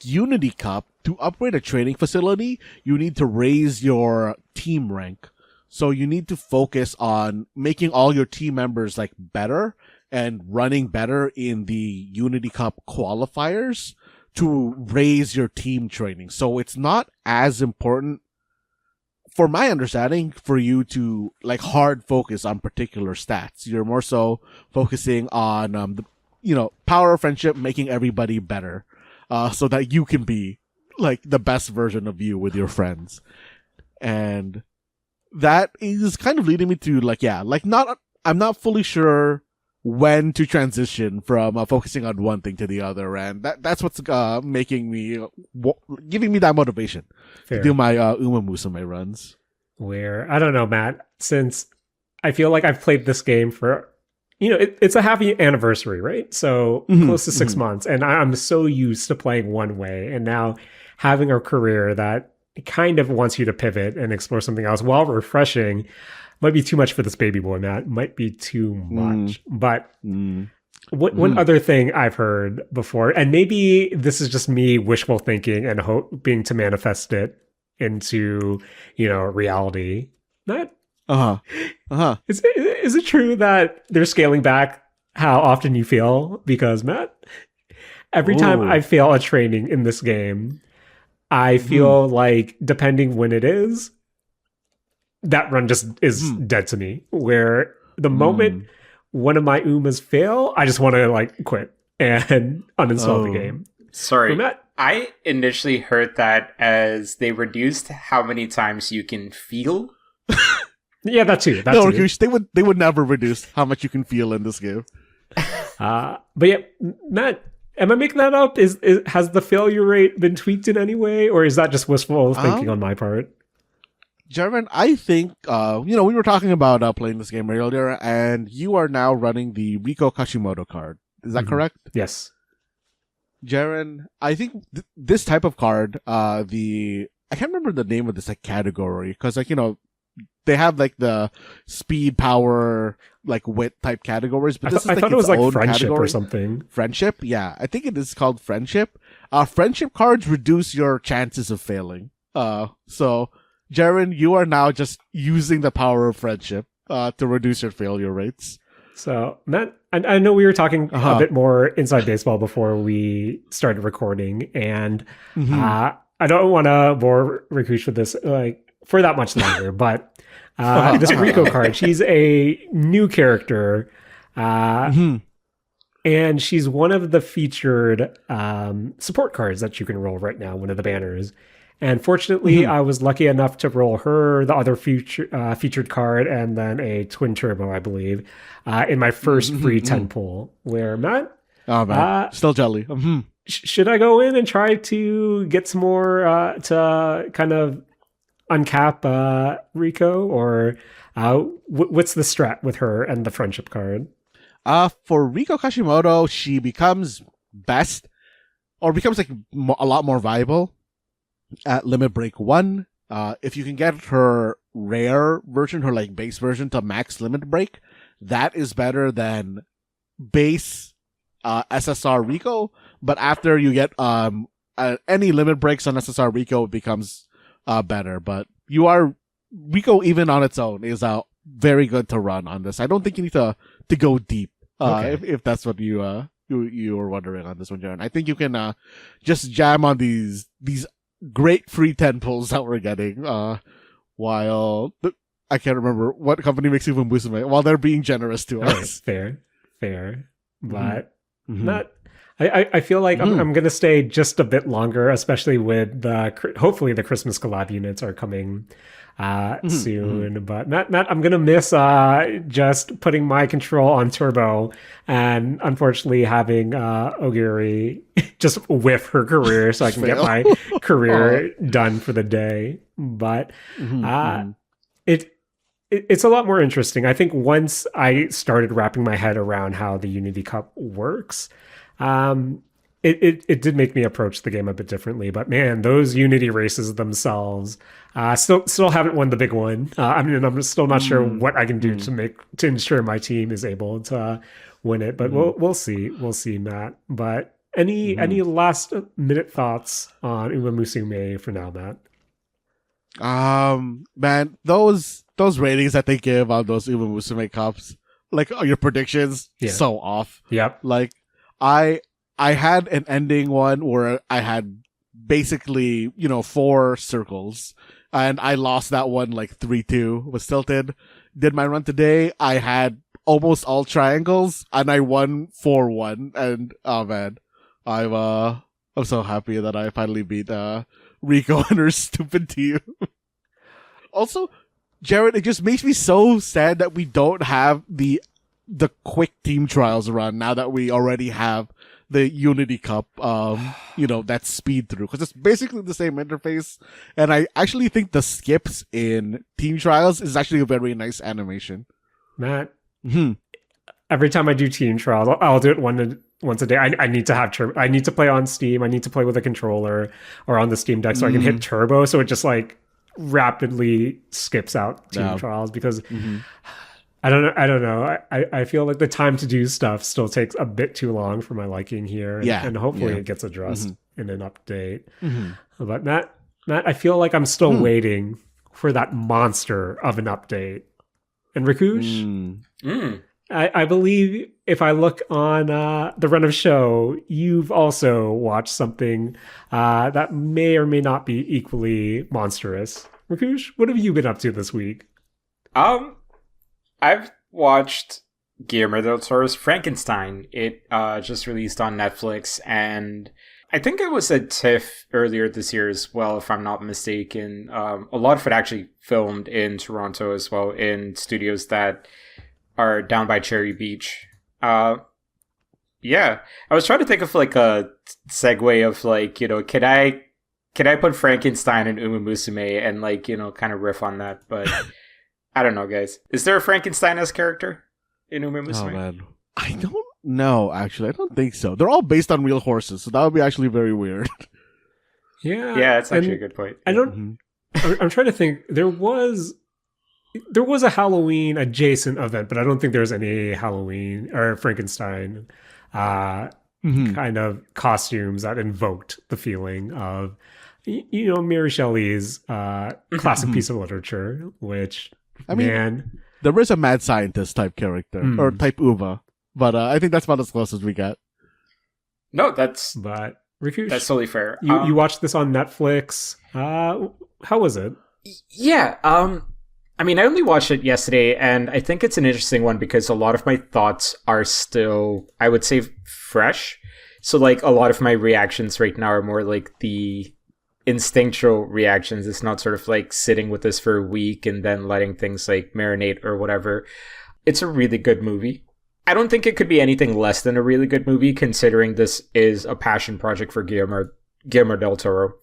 Unity Cup, to upgrade a training facility, you need to raise your team rank. So you need to focus on making all your team members like better and running better in the Unity Cup qualifiers to raise your team training. So it's not as important, for my understanding, for you to like hard focus on particular stats. You're more so focusing on the power of friendship, making everybody better, so that you can be like the best version of you with your friends. And that is kind of leading me to I'm not fully sure when to transition from focusing on one thing to the other, and that's what's making me giving me that motivation to do my Umamusume runs. Where I don't know, Matt, since I feel like I've played this game for it's a happy anniversary, right? So close to 6 months, and I'm so used to playing one way, and now having a career that kind of wants you to pivot and explore something else while refreshing might be too much for this baby boy, Matt. Might be too much. But one other thing I've heard before, and maybe this is just me wishful thinking and hoping to manifest it into, reality. Not. Is it true that they're scaling back how often you fail? Because, Matt, every time I fail a training in this game, I feel like, depending when it is, that run just is dead to me. Where the moment one of my Umas fail, I just want to quit and uninstall the game. Sorry. Matt, I initially heard that as they reduced how many times you can feel. yeah, that too. That No, too. Rakush, they would never reduce how much you can feel in this game. But yeah, Matt, am I making that up? Has the failure rate been tweaked in any way, or is that just wistful thinking on my part? Jaren, I think we were talking about playing this game earlier, and you are now running the Riko Kashimoto card. Is that correct? Yes. Jaren, I think this type of card, I can't remember the name of this category because they have the speed, power, wit type categories, but I thought it was friendship category. Or something. Friendship, yeah, I think it is called friendship. Friendship cards reduce your chances of failing. So Jaren, you are now just using the power of friendship to reduce your failure rates. So, Matt, I know we were talking a bit more inside baseball before we started recording, and I don't want to bore Rakush with this for that much longer, but this Riko card, she's a new character, and she's one of the featured support cards that you can roll right now, one of the banners. And fortunately, I was lucky enough to roll her, the other featured card, and then a twin turbo, I believe, in my first free 10 pull. Where, Matt? Oh, man. Still jelly. Should I go in and try to get some more to kind of uncap Riko? Or what's the strat with her and the friendship card? For Riko Kashimoto, she becomes best, or becomes a lot more viable at Limit Break 1. If you can get her rare version, her base version to max Limit Break, that is better than base SSR Riko. But after you get any limit breaks on SSR Riko, it becomes better. But Riko even on its own is very good to run on this. I don't think you need to go deep if that's what you were wondering on this one, Jaren. I think you can just jam on these great free 10 pulls that we're getting, while I can't remember what company makes Umamusume, while they're being generous to us. Fair. But not. I feel like I'm going to stay just a bit longer, especially with hopefully the Christmas collab units are coming soon. But Matt, I'm going to miss just putting my control on turbo and unfortunately having Ogiri just whiff her career so I can get my career done for the day. But it's a lot more interesting. I think once I started wrapping my head around how the Unity Cup works, it did make me approach the game a bit differently. But man, those Unity races themselves, still haven't won the big one. I'm still not sure what I can do to ensure my team is able to win it. But we'll see, Matt. But any last minute thoughts on Umamusume for now, Matt? Man, those ratings that they give on those Umamusume Cups, your predictions, so off. Yep. I had an ending one where I had basically, 4 circles, and I lost that one 3-2, was tilted. Did my run today, I had almost all triangles, and I won 4-1, and oh man, I'm so happy that I finally beat Riko and her stupid team. Also, Jared, it just makes me so sad that we don't have the quick team trials run now that we already have the Unity Cup, that speed through, because it's basically the same interface. And I actually think the skips in team trials is actually a very nice animation. Matt, every time I do team trials, I'll do it once a day. I need to have I need to play on Steam. I need to play with a controller or on the Steam Deck so I can hit turbo. So it just rapidly skips out team trials because I don't know. I feel like the time to do stuff still takes a bit too long for my liking here. And hopefully it gets addressed in an update. But Matt, I feel like I'm still waiting for that monster of an update. And Rakush, I believe if I look on the run of show, you've also watched something that may or may not be equally monstrous. Rakush, what have you been up to this week? I've watched Guillermo del Toro's Frankenstein. It just released on Netflix, and I think it was a TIFF earlier this year as well, if I'm not mistaken. A lot of it actually filmed in Toronto as well, in studios that are down by Cherry Beach. Yeah, I was trying to think of like a segue of like, can I put Frankenstein and Umamusume and like, kind of riff on that, but I don't know, guys. Is there a Frankenstein as character in Oh Umamusume? man, I don't know. Actually, I don't think so. They're all based on real horses, so that would be actually very weird. Yeah, Yeah, that's actually a and good point. I don't. Mhm. I'm trying to think. There was a Halloween adjacent event, but I don't think there's any Halloween or Frankenstein Mhm. kind of costumes that invoked the feeling of Mary Shelley's classic piece of literature. Which I mean, man, there is a mad scientist type character or type Uva, but I think that's about as close as we get. No, that's but Rakush, totally fair. you watched this on Netflix. How was it? Yeah, I mean, I only watched it yesterday, and I think it's an interesting one because a lot of my thoughts are still, I would say, fresh. So, like, a lot of my reactions right now are more like the instinctual reactions. It's not sort of like sitting with this for a week and then letting things like marinate or whatever. It's a really good movie. I don't think it could be anything less than a really good movie, considering this is a passion project for Guillermo del Toro.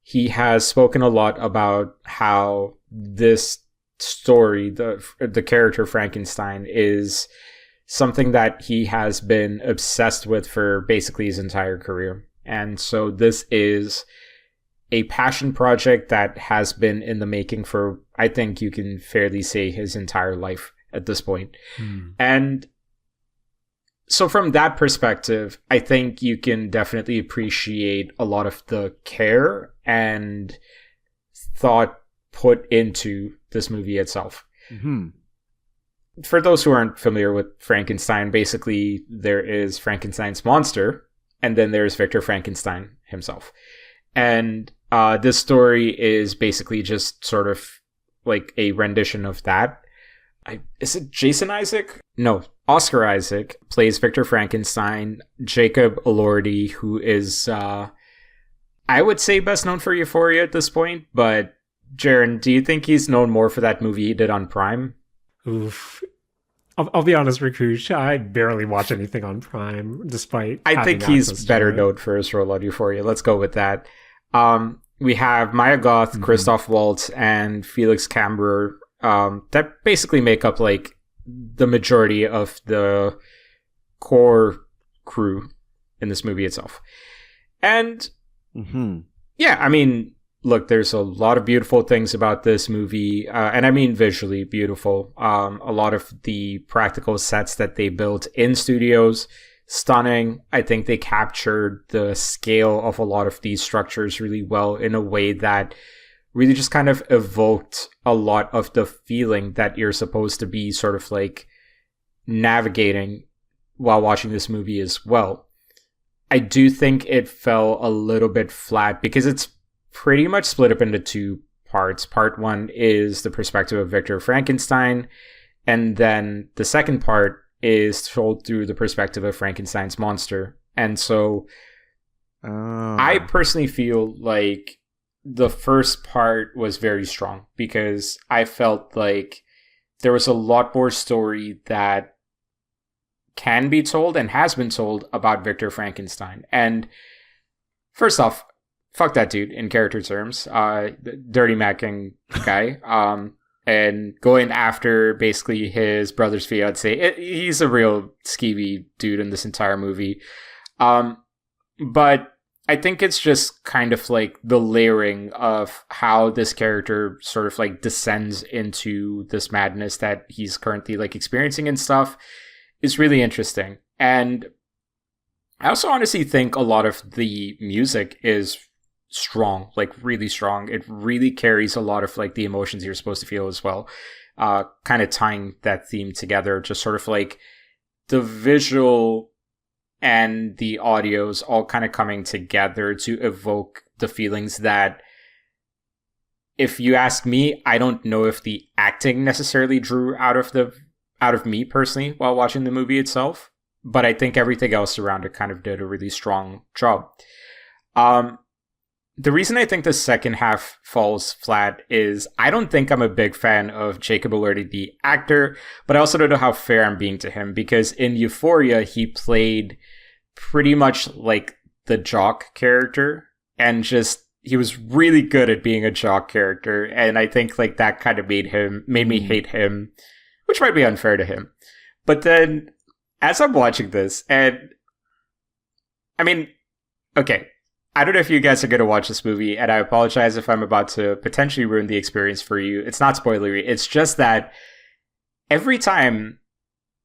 He has spoken a lot about how this story, the character Frankenstein, is something that he has been obsessed with for basically his entire career. And so this is a passion project that has been in the making for, I think you can fairly say, his entire life at this point. And so from that perspective, I think you can definitely appreciate a lot of the care and thought put into this movie itself. Mm-hmm. For those who aren't familiar with Frankenstein, basically there is Frankenstein's monster, and then there's Victor Frankenstein himself. And this story is basically just sort of like a rendition of that. Is it Jason Isaac? No, Oscar Isaac plays Victor Frankenstein. Jacob Elordi, who is, I would say, best known for Euphoria at this point. But Jaren, do you think he's known more for that movie he did on Prime? Oof. I'll be honest, Rakush, I barely watch anything on Prime, despite I having think he's access to better it. known for his role on Euphoria. Let's go with that. We have Maya Goth, Christoph Waltz, and Felix Camber that basically make up like the majority of the core crew in this movie itself. And yeah, I mean, look, there's a lot of beautiful things about this movie, and I mean visually beautiful. A lot of the practical sets that they built in studios, stunning. I think they captured the scale of a lot of these structures really well in a way that really just kind of evoked a lot of the feeling that you're supposed to be sort of like navigating while watching this movie as well. I do think it fell a little bit flat because it's pretty much split up into two parts. Part one is the perspective of Victor Frankenstein, and then the second part is told through the perspective of Frankenstein's monster. And so I personally feel like the first part was very strong because I felt like there was a lot more story that can be told and has been told about Victor Frankenstein. And first off, fuck that dude in character terms, the dirty macking guy, and going after basically his brother's fiance. He's a real skeevy dude in this entire movie. But I think it's just kind of like the layering of how this character sort of like descends into this madness that he's currently like experiencing and stuff is really interesting. And I also honestly think a lot of the music is strong, like really strong. It really carries a lot of like the emotions you're supposed to feel as well. Kind of tying that theme together, just sort of like the visual and the audios all kind of coming together to evoke the feelings that, if you ask me, I don't know if the acting necessarily drew out of me personally while watching the movie itself. but I think everything else around it kind of did a really strong job. Um, the reason I think the second half falls flat is I don't think I'm a big fan of Jacob Elordi, the actor, but I also don't know how fair I'm being to him, because in Euphoria, he played pretty much like the jock character, and just he was really good at being a jock character, and I think like that kind of made me hate him, which might be unfair to him. But then as I'm watching this, and I mean, okay, I don't know if you guys are going to watch this movie, and I apologize if I'm about to potentially ruin the experience for you. It's not spoilery. It's just that every time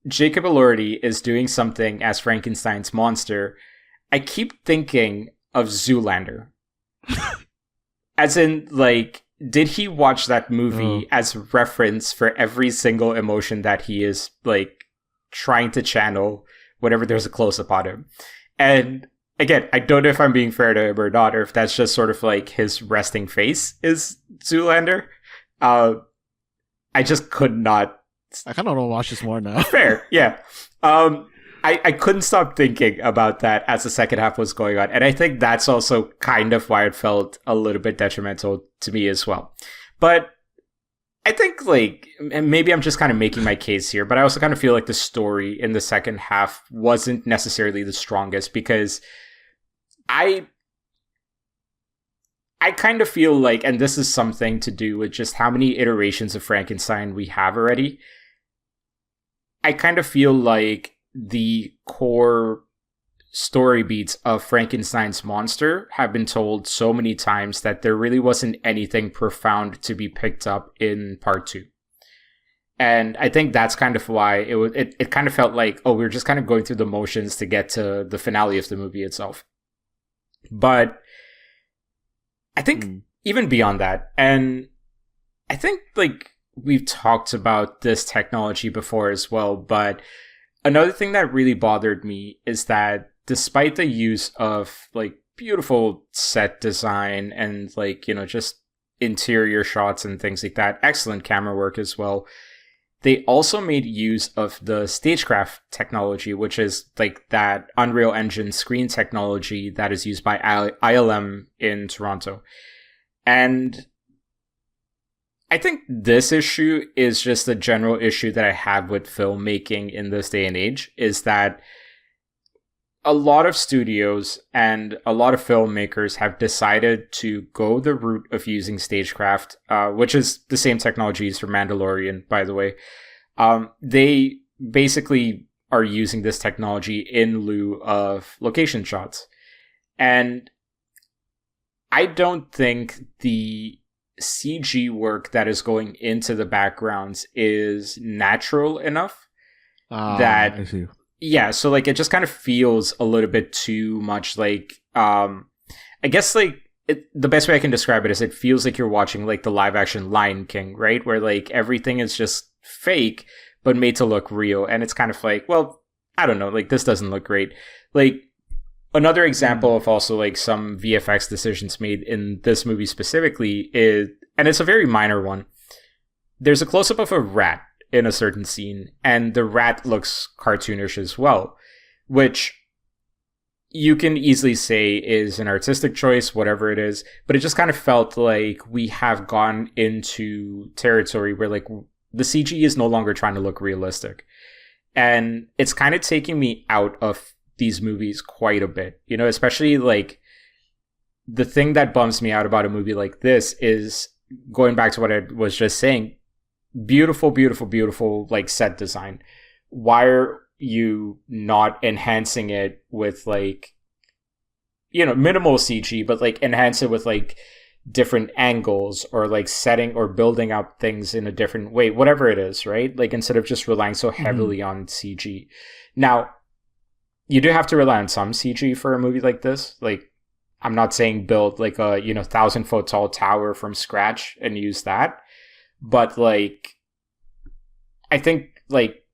Jacob Elordi is doing something as Frankenstein's monster, I keep thinking of Zoolander. As in, like, did he watch that movie as reference for every single emotion that he is, like, trying to channel whenever there's a close-up on him? And again, I don't know if I'm being fair to him or not, or if that's just sort of like his resting face is Zoolander. I just could not. I kind of want to watch this more now. Fair, yeah. I couldn't stop thinking about that as the second half was going on. And I think that's also kind of why it felt a little bit detrimental to me as well. But I think, like, and maybe I'm just kind of making my case here, but I also kind of feel like the story in the second half wasn't necessarily the strongest, because I kind of feel like, and this is something to do with just how many iterations of Frankenstein we have already, I kind of feel like the core story beats of Frankenstein's monster have been told so many times that there really wasn't anything profound to be picked up in part 2. And I think that's kind of why it kind of felt like, oh, we were just kind of going through the motions to get to the finale of the movie itself. But I think even beyond that, and I think like we've talked about this technology before as well, but another thing that really bothered me is that despite the use of like beautiful set design and like, you know, just interior shots and things like that, excellent camera work as well, they also made use of the stagecraft technology, which is like that Unreal Engine screen technology that is used by ILM in Toronto. And I think this issue is just a general issue that I have with filmmaking in this day and age, is that a lot of studios and a lot of filmmakers have decided to go the route of using stagecraft, which is the same technology used for Mandalorian, by the way. They basically are using this technology in lieu of location shots. And I don't think the CG work that is going into the backgrounds is natural enough that I see. Yeah, so like it just kind of feels a little bit too much like I guess like the best way I can describe it is it feels like you're watching like the live action Lion King, right? Where like everything is just fake but made to look real, and it's kind of like, well, I don't know, like this doesn't look great. Like another example of also like some VFX decisions made in this movie specifically is, and it's a very minor one, there's a close-up of a rat in a certain scene, and the rat looks cartoonish as well, which you can easily say is an artistic choice, whatever it is, but it just kind of felt like we have gone into territory where like the CG is no longer trying to look realistic. And it's kind of taking me out of these movies quite a bit, you know, especially like the thing that bums me out about a movie like this is going back to what I was just saying. Beautiful, beautiful, beautiful, like set design. Why are you not enhancing it with like, you know, minimal CG, but like enhance it with like different angles or like setting or building up things in a different way, whatever it is, right? Like instead of just relying so heavily on CG. Now, you do have to rely on some CG for a movie like this. Like, I'm not saying build like a, you know, 1,000-foot tall tower from scratch and use that. But like, I think like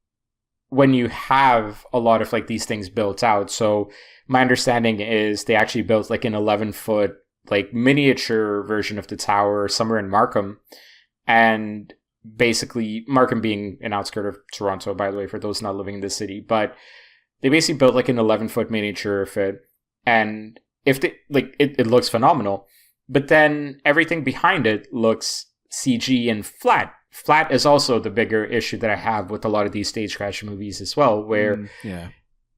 when you have a lot of like these things built out, so my understanding is they actually built like an 11-foot like miniature version of the tower somewhere in Markham, and basically Markham being an outskirt of Toronto, by the way, for those not living in the city, but they basically built like an 11-foot miniature of it, and if they like it looks phenomenal, but then everything behind it looks CG and flat. Flat is also the bigger issue that I have with a lot of these stage crash movies as well, where Yeah.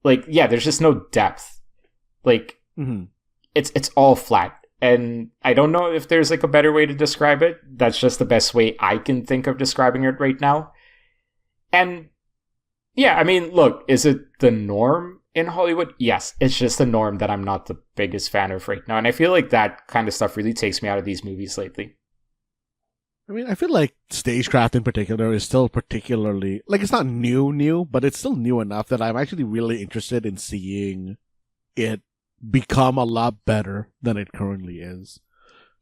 like there's just no depth. Like Mm-hmm. it's all flat. And I don't know if there's like a better way to describe it. That's just the best way I can think of describing it right now. And yeah, I mean, look, is it the norm in Hollywood? Yes, it's just the norm that I'm not the biggest fan of right now. And I feel like that kind of stuff really takes me out of these movies lately. I mean, I feel like stagecraft in particular is still particularly like it's not new, but it's still new enough that I'm actually really interested in seeing it become a lot better than it currently is.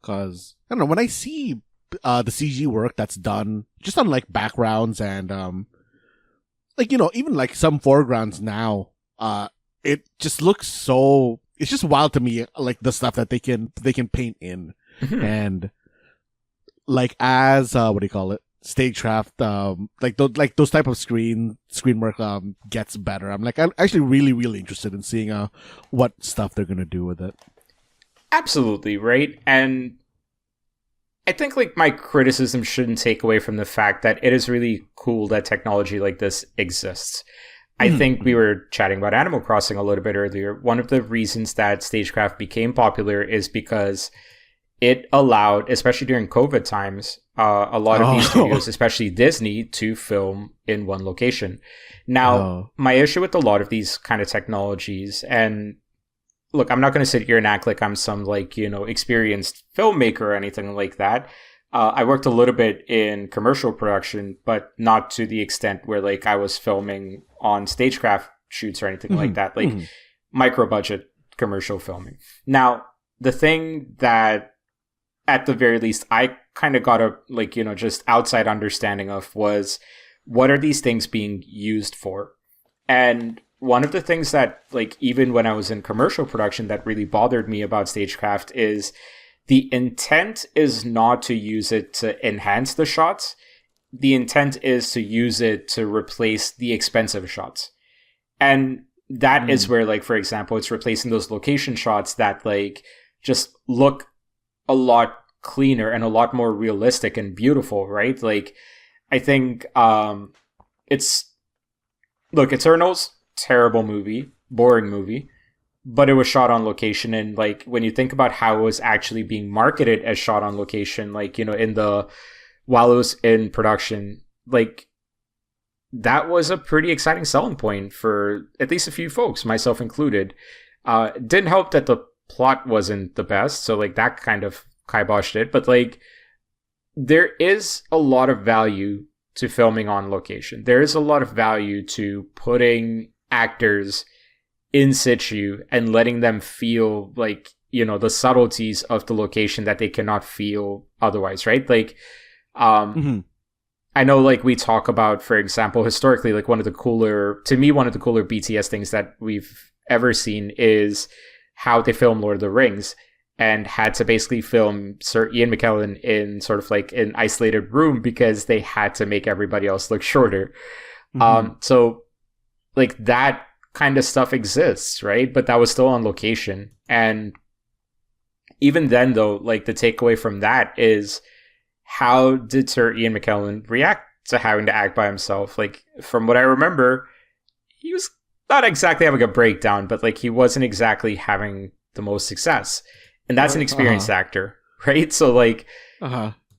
Because I don't know, when I see the CG work that's done just on like backgrounds and like even like some foregrounds now, it just looks so. It's just wild to me, like the stuff that they can paint in and. Like as what do you call it? Stagecraft, like those type of screen work gets better. I'm actually really interested in seeing what stuff they're gonna do with it. Absolutely, right? And I think like my criticism shouldn't take away from the fact that it is really cool that technology like this exists. I think we were chatting about Animal Crossing a little bit earlier. One of the reasons that stagecraft became popular is because it allowed, especially during COVID times, a lot of these studios, especially Disney, to film in one location. Now, my issue with a lot of these kind of technologies, and look, I'm not going to sit here and act like I'm some experienced filmmaker or anything like that. I worked a little bit in commercial production, but not to the extent where like I was filming on stagecraft shoots or anything like that, like micro budget commercial filming. Now, the thing that at the very least, I kind of got a just outside understanding of was what are these things being used for? And one of the things that even when I was in commercial production that really bothered me about stagecraft is the intent is not to use it to enhance the shots. The intent is to use it to replace the expensive shots. And that is where, for example, it's replacing those location shots that just look a lot cleaner and a lot more realistic and beautiful, right? I think Eternals, terrible movie, boring movie, but it was shot on location. And when you think about how it was actually being marketed as shot on location, while it was in production, that was a pretty exciting selling point for at least a few folks, myself included. It didn't help that the plot wasn't the best, so that kind of kiboshed it. But there is a lot of value to filming on location. There is a lot of value to putting actors in situ and letting them feel the subtleties of the location that they cannot feel otherwise, right? I know we talk about, for example, historically, one of the cooler BTS things that we've ever seen is how they film Lord of the Rings and had to basically film Sir Ian McKellen in sort of an isolated room because they had to make everybody else look shorter. So that kind of stuff exists, right? But that was still on location. And even then, though, the takeaway from that is, how did Sir Ian McKellen react to having to act by himself? From what I remember, he was not exactly having a breakdown, but he wasn't exactly having the most success. And that's an experienced actor, right? So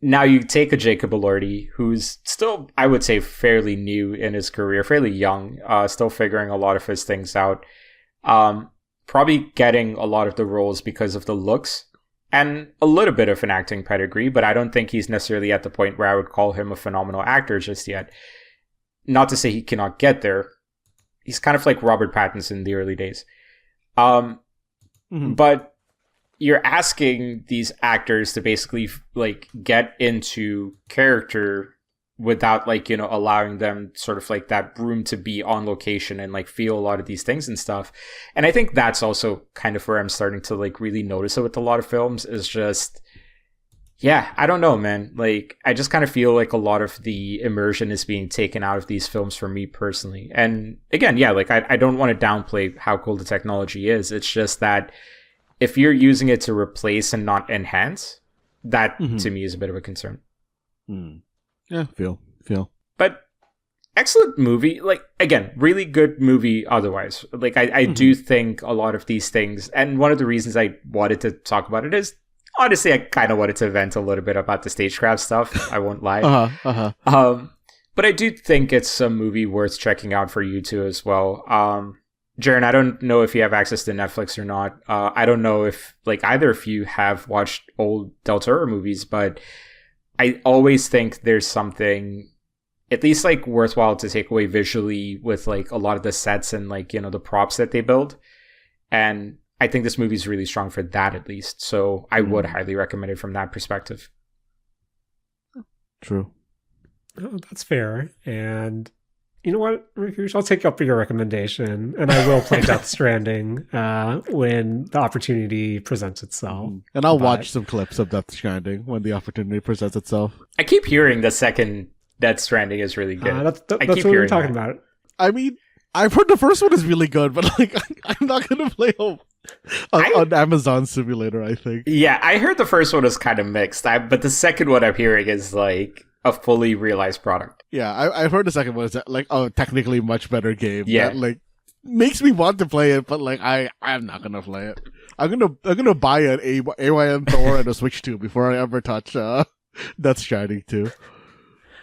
now you take a Jacob Elordi, who's still, I would say, fairly new in his career, fairly young, still figuring a lot of his things out. Probably getting a lot of the roles because of the looks and a little bit of an acting pedigree, but I don't think he's necessarily at the point where I would call him a phenomenal actor just yet. Not to say he cannot get there. He's kind of like Robert Pattinson in the early days. But you're asking these actors to basically get into character without allowing them sort of that room to be on location and feel a lot of these things and stuff. And I think that's also kind of where I'm starting to really notice it with a lot of films, is just Yeah, I don't know, man. Like, I just kind of feel like a lot of the immersion is being taken out of these films for me personally. And again, yeah, like, I don't want to downplay how cool the technology is. It's just that if you're using it to replace and not enhance, that to me is a bit of a concern. Yeah, feel. But excellent movie. Like, again, really good movie otherwise. Like, I do think a lot of these things, and one of the reasons I wanted to talk about it is, honestly, I kind of wanted to vent a little bit about the stagecraft stuff. I won't lie. But I do think it's a movie worth checking out for you too as well. Jaren, I don't know if you have access to Netflix or not. I don't know if like either of you have watched old Del Toro movies, but I always think there's something at least like worthwhile to take away visually with like a lot of the sets and like, you know, the props that they build. And I think this movie is really strong for that, at least. So I would highly recommend it from that perspective. True. Oh, that's fair. And you know what, Rakush? I'll take up your recommendation, and I will play Death Stranding when the opportunity presents itself. And I'll watch some clips of Death Stranding when the opportunity presents itself. I keep hearing the second Death Stranding is really good. That's what we're talking about. I mean, I've heard the first one is really good, but like I'm not gonna play on Amazon Simulator, I think. Yeah, I heard the first one is kind of mixed, but the second one I'm hearing is like a fully realized product. Yeah, I've heard the second one is like technically much better game. Yeah, that, like makes me want to play it, but like I'm not gonna play it. I'm gonna buy an AYM Thor and a Switch 2 before I ever touch Death Stranding 2.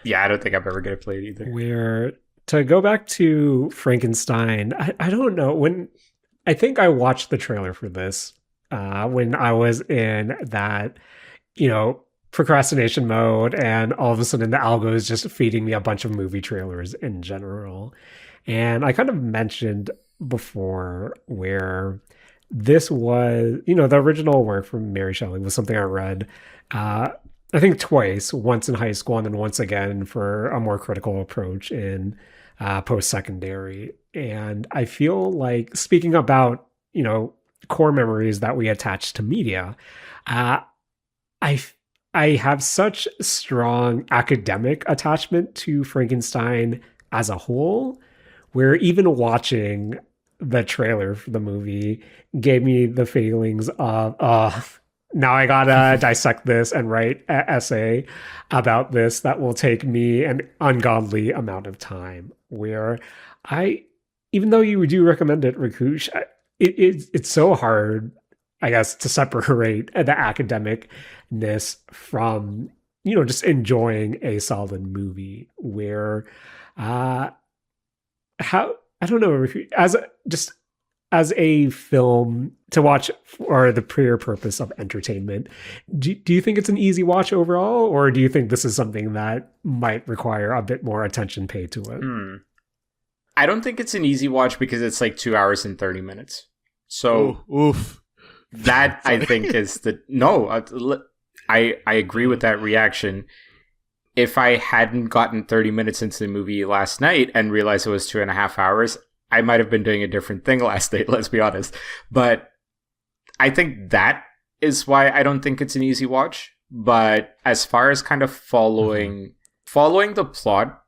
Yeah, I don't think I'm ever gonna play it either. Where to go back to Frankenstein, I don't know when. I think I watched the trailer for this when I was in that, you know, procrastination mode, and all of a sudden the algo is just feeding me a bunch of movie trailers in general. And I kind of mentioned before where this was, you know, the original work from Mary Shelley was something I read, I think twice, once in high school and then once again for a more critical approach in post-secondary. And I feel like, speaking about, you know, core memories that we attach to media, I have such strong academic attachment to Frankenstein as a whole, where even watching the trailer for the movie gave me the feelings of, now I gotta dissect this and write an essay about this that will take me an ungodly amount of time. Where even though you do recommend it, Rakush, it's so hard, I guess, to separate the academicness from, you know, just enjoying a solid movie. Where, I don't know, as a film to watch for the pure purpose of entertainment, do you think it's an easy watch overall, or do you think this is something that might require a bit more attention paid to it? I don't think it's an easy watch because it's like 2 hours and 30 minutes. So oof. That I think is I agree with that reaction. If I hadn't gotten 30 minutes into the movie last night and realized it was 2.5 hours, I might have been doing a different thing last night, let's be honest. But I think that is why I don't think it's an easy watch. But as far as kind of following the plot,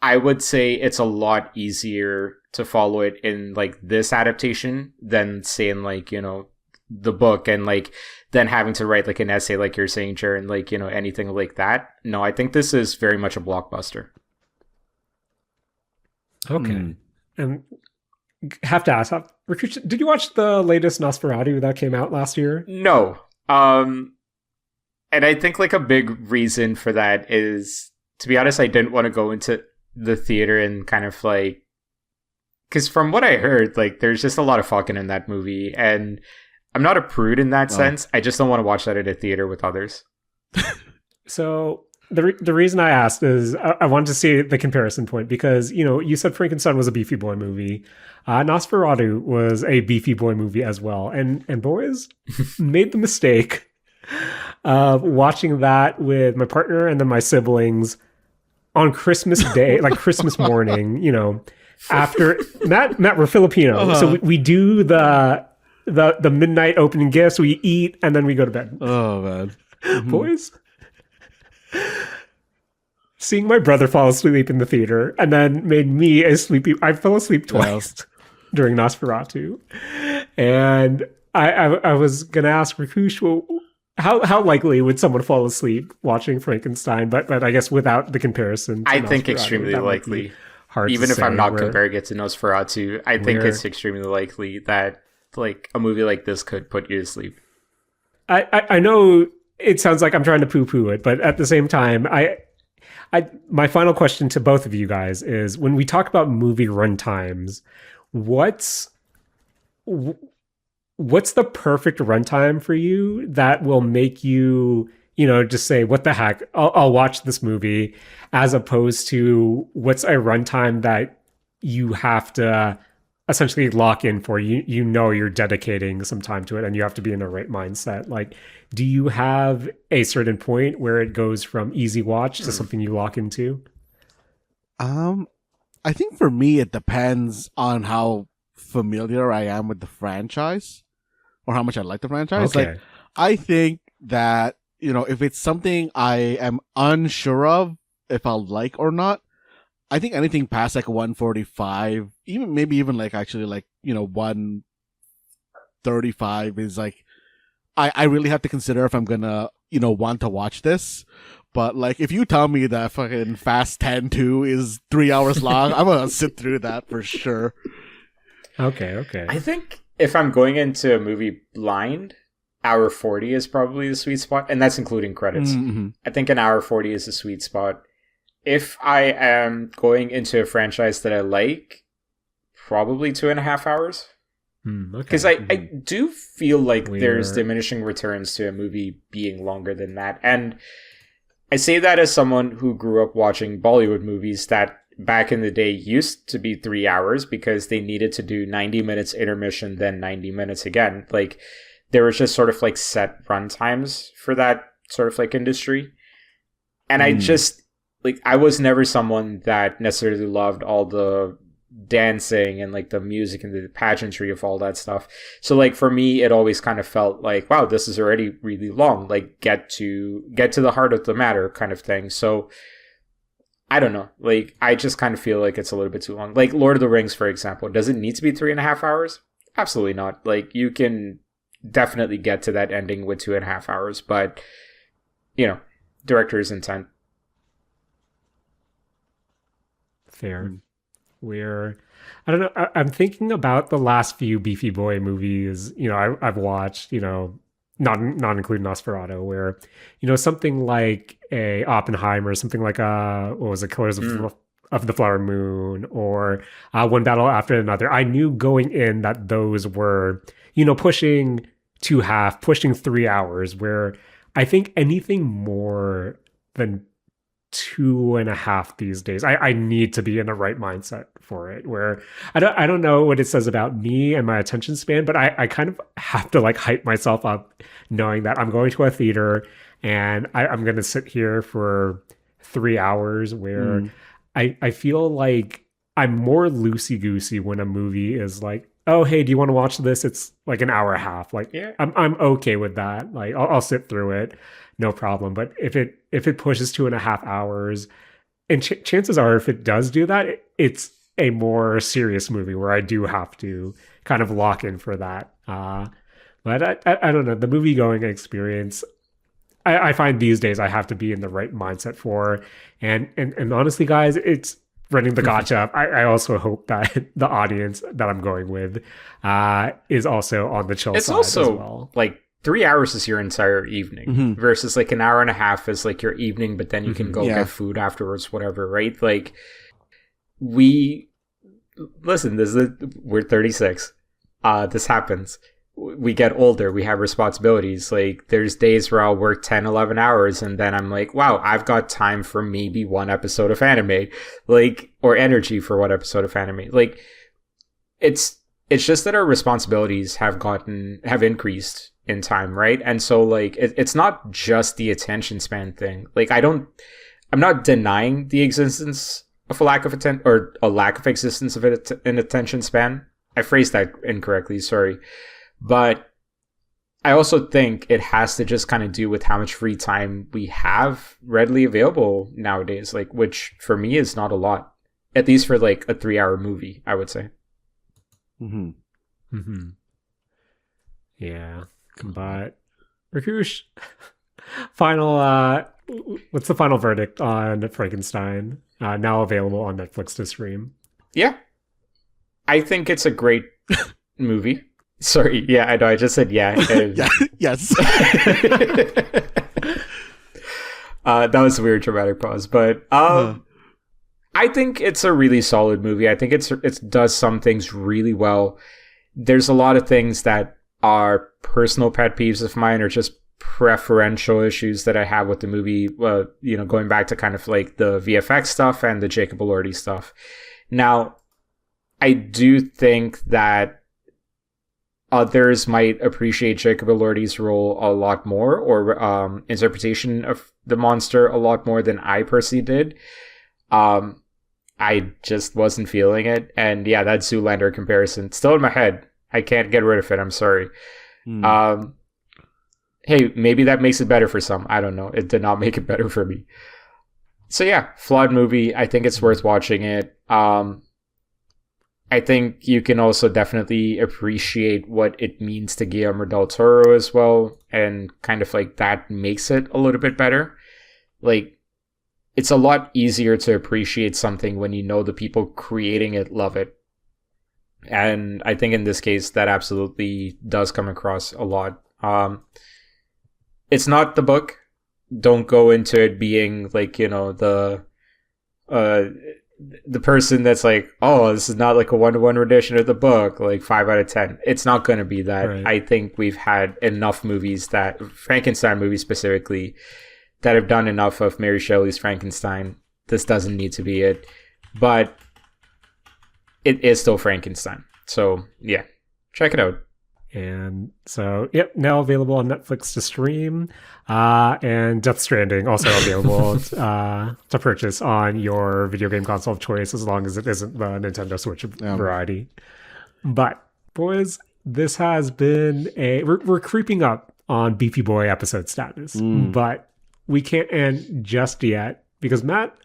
I would say it's a lot easier to follow it in like this adaptation than say in like, you know, the book, and like then having to write like an essay like you're saying, Jaren, like, you know, anything like that. No, I think this is very much a blockbuster. Okay. And have to ask, Rakush, did you watch the latest Nosferatu that came out last year? No. And I think like a big reason for that is, to be honest, I didn't want to go into the theater and kind of like, because from what I heard, like there's just a lot of fucking in that movie, and I'm not a prude in that sense. I just don't want to watch that at a theater with others. So the reason I asked is I wanted to see the comparison point, because, you know, you said Frankenstein was a beefy boy movie. Nosferatu was a beefy boy movie as well. And boys, made the mistake of watching that with my partner and then my siblings on Christmas Day, like Christmas morning, you know, after Matt, we're Filipino. So we do the midnight opening gifts, we eat, and then we go to bed. Oh, man. Mhm. Boys, seeing my brother fall asleep in the theater and then made me a sleepy. I fell asleep Yeah. twice during Nosferatu, and I was gonna ask Rakush, well, how likely would someone fall asleep watching Frankenstein? But I guess without the comparison to I think Nosferatu, extremely that might be likely. hard to Even if I'm say. not comparing it to Nosferatu, I think Where it's extremely likely that like a movie like this could put you to sleep. I know it sounds like I'm trying to poo poo it, but at the same time, my final question to both of you guys is: when we talk about movie runtimes, what's what's the perfect runtime for you that will make you, just say, what the heck, I'll watch this movie, as opposed to what's a runtime that you have to essentially lock in for? You're dedicating some time to it and you have to be in the right mindset. Like, do you have a certain point where it goes from easy watch to something you lock into? Um, I think for me it depends on how familiar I am with the franchise or how much I like the franchise. Like, Okay. I think that, if it's something I am unsure of if I'll like or not, I think anything past like 145, maybe even like actually like, 135 is like, I really have to consider if I'm gonna, want to watch this. But like, if you tell me that fucking Fast 10 2 is 3 hours long, I'm gonna sit through that for sure. Okay. I think if I'm going into a movie blind, hour 40 is probably the sweet spot, and that's including credits. Mm-hmm. I think an hour 40 is the sweet spot. If I am going into a franchise that I like, probably 2.5 hours. Okay. Because I do feel like there's We're- diminishing returns to a movie being longer than that. And I say that as someone who grew up watching Bollywood movies that back in the day used to be 3 hours because they needed to do 90 minutes intermission, then 90 minutes again. Like, there was just sort of like set run times for that sort of like industry. And I just, like, I was never someone that necessarily loved all the dancing and like the music and the pageantry of all that stuff. So like for me, it always kind of felt like, wow, this is already really long. Like, get to the heart of the matter kind of thing. So I don't know. Like, I just kind of feel like it's a little bit too long. Like Lord of the Rings, for example, does it need to be 3.5 hours? Absolutely not. Like, you can definitely get to that ending with 2.5 hours, but director's intent. Fair. I don't know. I'm thinking about the last few Beefy Boy movies. I've watched. Not including Nosferatu, where something like a Oppenheimer, something like what was it, Killers of the Flower Moon, or One Battle After Another. I knew going in that those were pushing pushing 3 hours. Where I think anything more than 2.5 these days, I need to be in the right mindset for it. Where I don't know what it says about me and my attention span, but I kind of have to like hype myself up, knowing that I'm going to a theater and I'm going to sit here for 3 hours. Where I feel like I'm more loosey goosey when a movie is like, oh hey, do you want to watch this? It's like an hour and a half. Like, Yeah. I'm okay with that. Like, I'll sit through it, no problem. But if it pushes 2.5 hours, and chances are, if it does do that, it's a more serious movie where I do have to kind of lock in for that. But I don't know, the movie going experience, I find these days I have to be in the right mindset for, and honestly, guys, it's running the gotcha up. I also hope that the audience that I'm going with is also on the chill It's side also as well. like 3 hours is your entire evening versus like an hour and a half is like your evening, but then you can go get food afterwards, whatever, right? Like, we're 36. This happens. We get older, we have responsibilities. Like, there's days where I'll work 10, 11 hours and then I'm like, wow, I've got time for maybe one episode of anime, like, or energy for one episode of anime. Like, it's just that our responsibilities have increased in time, right? And so like it's not just the attention span thing. Like, I'm not denying the existence of a lack of existence of an attention span. I phrased that incorrectly, sorry. But I also think it has to just kind of do with how much free time we have readily available nowadays, like, which for me is not a lot, at least for like a 3-hour movie, I would say. Mm-hmm. Mm-hmm. Yeah, but Rakush, final. What's the final verdict on Frankenstein? Now available on Netflix to stream. Yeah, I think it's a great movie. Sorry, yeah, I know. I just said yeah. Yeah, yes. That was a weird dramatic pause, but I think it's a really solid movie. I think it does some things really well. There's a lot of things that are personal pet peeves of mine, or just preferential issues that I have with the movie. Going back to kind of like the VFX stuff and the Jacob Elordi stuff. Now, I do think that others might appreciate Jacob Elordi's role a lot more, or interpretation of the monster a lot more than I personally did. I just wasn't feeling it. And yeah, that Zoolander comparison, still in my head. I can't get rid of it. I'm sorry. Hey, maybe that makes it better for some. I don't know. It did not make it better for me. So yeah, flawed movie. I think it's worth watching it. I think you can also definitely appreciate what it means to Guillermo del Toro as well, and kind of like that makes it a little bit better. Like, it's a lot easier to appreciate something when you know the people creating it love it. And I think in this case, that absolutely does come across a lot. It's not the book. Don't go into it being like, the person that's like, oh, this is not like a 1-to-1 rendition of the book, like 5 out of 10. It's not going to be that. Right. I think we've had enough movies, that Frankenstein movies specifically, that have done enough of Mary Shelley's Frankenstein. This doesn't need to be it, but it is still Frankenstein. So yeah, check it out. And so, yep, now available on Netflix to stream. And Death Stranding also available to purchase on your video game console of choice, as long as it isn't the Nintendo Switch variety. But, boys, this has been we're creeping up on Beefy Boy episode status. But we can't end just yet, because, Matt,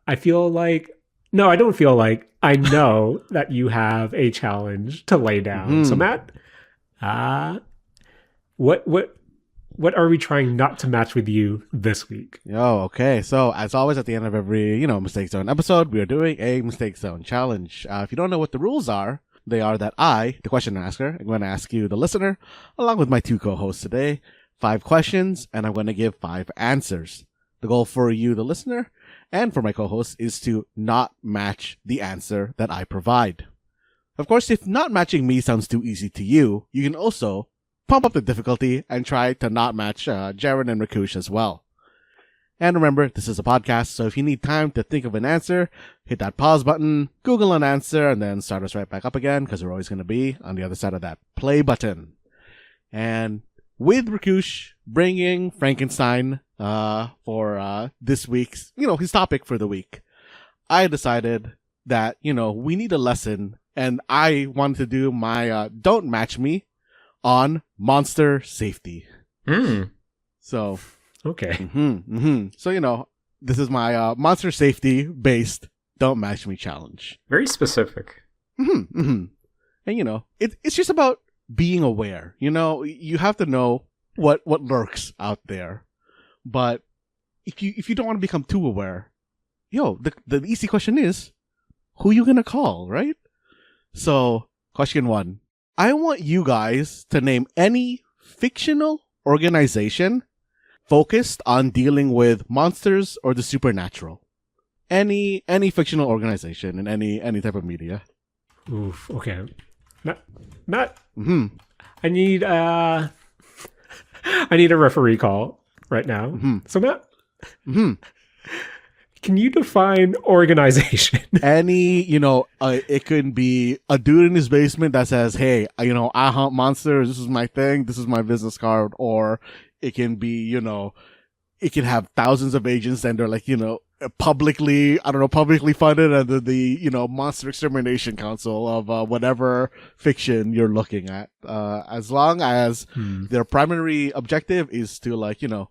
I feel like... No, I don't feel like. I know that you have a challenge to lay down. So, Matt, what are we trying not to match with you this week? Okay. So, as always, at the end of every, Mistake Zone episode, we are doing a Mistake Zone challenge. If you don't know what the rules are, they are that I, the question asker, am going to ask you, the listener, along with my 2 co-hosts today, 5 questions, and I'm going to give 5 answers. The goal for you, the listener, and for my co-host, is to not match the answer that I provide. Of course, if not matching me sounds too easy to you, you can also pump up the difficulty and try to not match Jaren and Rakush as well. And remember, this is a podcast, so if you need time to think of an answer, hit that pause button, Google an answer, and then start us right back up again, because we're always going to be on the other side of that play button. And with Rakush bringing Frankenstein for this week's, his topic for the week, I decided that, we need a lesson, and I wanted to do my Don't Match Me on monster safety. So, okay. So, this is my monster safety based Don't Match Me challenge. Very specific. And, it's just about being aware. You have to know what lurks out there. But if you don't want to become too aware, the easy question is, who you gonna call, right? So, question 1. I want you guys to name any fictional organization focused on dealing with monsters or the supernatural. Any fictional organization in any type of media. Oof. Okay. Matt. I need a referee call right now. So, Matt, can you define organization? Any, it can be a dude in his basement that says, hey, I hunt monsters. This is my thing. This is my business card. Or it can be, it can have thousands of agents and they're like, publicly funded under the Monster Extermination Council of whatever fiction you're looking at. As long as their primary objective is to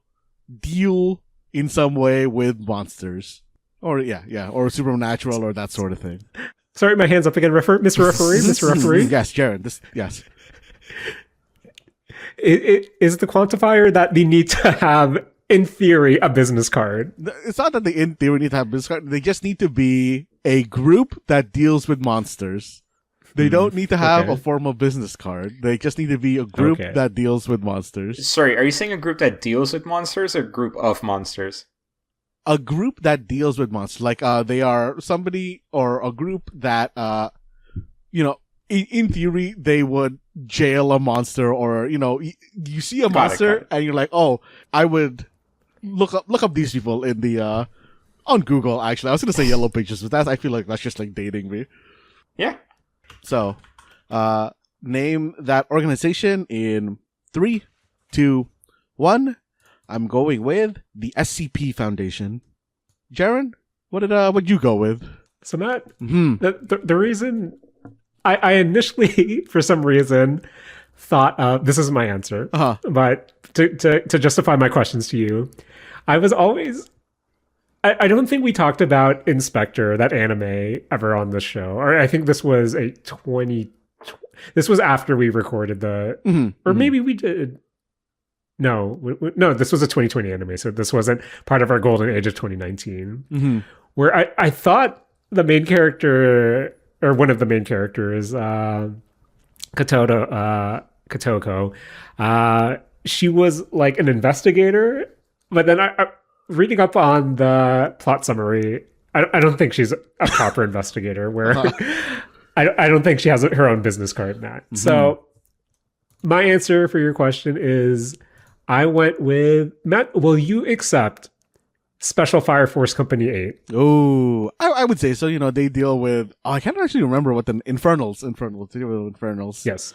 deal in some way with monsters, or or supernatural or that sort of thing. Sorry, my hand's up again, Mr. Referee. Mr. Referee. Yes, Jaren. Yes. It is the quantifier that they need to have, in theory, a business card. It's not that they, in theory, need to have business card. They just need to be a group that deals with monsters. They don't need to have a formal business card. They just need to be a group that deals with monsters. Sorry, are you saying a group that deals with monsters or a group of monsters? A group that deals with monsters. Like, they are somebody or a group that, in theory, they would jail a monster, or, you see a monster and you're like, oh, I would look up these people in the, on Google, actually. I was going to say Yellow Pages, but I feel like that's just like dating me. Yeah. So, name that organization in 3, 2, 1. I'm going with the SCP Foundation. Jaren, what'd you go with? So Matt, the reason I initially, for some reason, thought this is my answer, but to justify my questions to you, I was always. I don't think we talked about Inspector, that anime, ever on the show. Or I think this was this was after we recorded or maybe we did. No, this was a 2020 anime, so this wasn't part of our golden age of 2019. Where I thought the main character, or one of the main characters, Katoko, she was like an investigator, but then I reading up on the plot summary, I don't think she's a proper investigator. Where I don't think she has her own business card, Matt. So my answer for your question is, I went with Matt. Will you accept Special Fire Force Company 8? Oh, I would say so. They deal with. Oh, I can't actually remember what the Infernals. They deal with Infernals. Yes.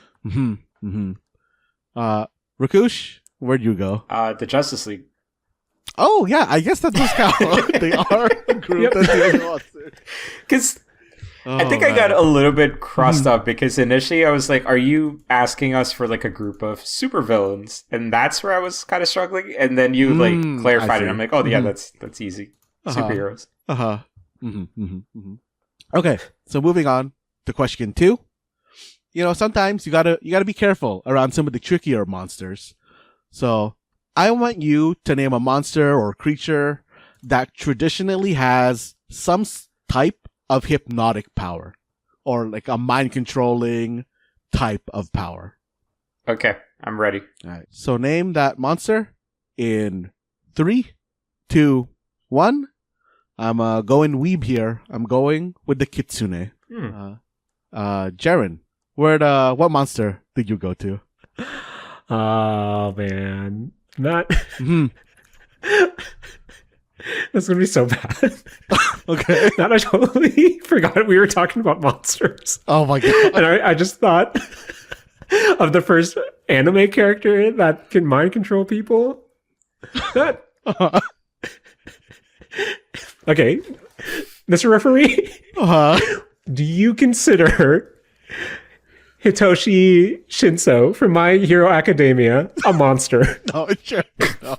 Rakush, where'd you go? The Justice League. Oh, yeah, I guess that does count. They are a group that deals with monsters. Because I think I got a little bit crossed up, because initially I was like, are you asking us for like a group of supervillains? And that's where I was kind of struggling. And then you clarified it. I'm like, oh, yeah, that's easy. Superheroes. Okay, so moving on to question 2. Sometimes you gotta be careful around some of the trickier monsters. So I want you to name a monster or creature that traditionally has some type of hypnotic power, or like a mind controlling type of power. Okay, I'm ready. All right. So name that monster in 3, 2, 1. I'm going weeb here. I'm going with the Kitsune. Jaren, what monster did you go to? Oh man, Matt. That's gonna be so bad. Okay. Matt, I totally forgot we were talking about monsters. Oh my god. And I just thought of the first anime character that can mind control people. That. Okay, Mr. Referee. Do you consider Hitoshi Shinso from My Hero Academia a monster? No, sure. No.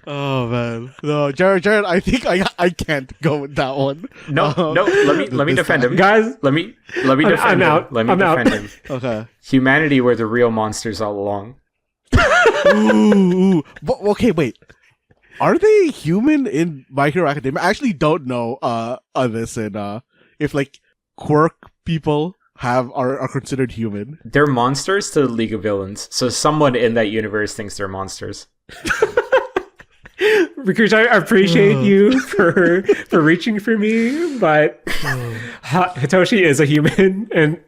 Oh man, no, Jared. I think I can't go with that one. No. Let me defend him, guys. Let me defend him. Out. Let me defend him. Okay. Humanity were the real monsters all along. Ooh. But, okay, wait. Are they human in My Hero Academia? I actually don't know on this, and if like quirk people are considered human. They're monsters to the League of Villains, so someone in that universe thinks they're monsters. Rakush, I appreciate you for reaching for me, but Hitoshi is a human, and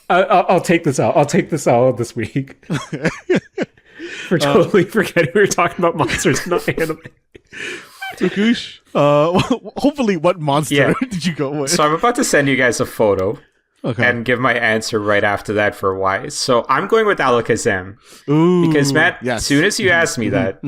I'll take this out. I'll take this out this week. For totally forgetting we were talking about monsters, not anime. Rakush, hopefully, what monster did you go with? So I'm about to send you guys a photo. Okay. And give my answer right after that for why. So I'm going with Alakazam. Ooh, because Matt, yes. as soon as you asked me that,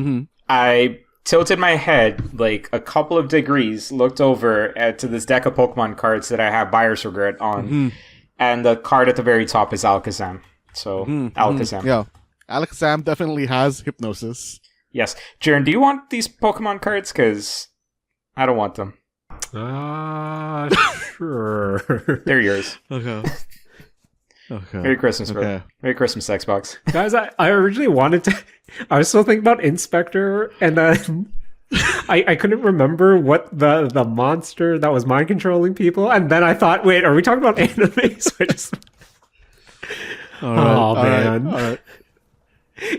I tilted my head like a couple of degrees, looked over to this deck of Pokemon cards that I have Buyer's Regret on, and the card at the very top is Alakazam. So, Alakazam. Yeah. Alakazam definitely has hypnosis. Yes. Jaren, do you want these Pokemon cards? Because I don't want them. Sure. They're yours. Okay. Okay. Merry Christmas, bro. Okay. Merry Christmas, Xbox. Guys, I originally wanted to. I was still thinking about Inspector, and then I couldn't remember what the monster that was mind controlling people, and then I thought, wait, are we talking about anime? So I just. All right. Oh man. All right.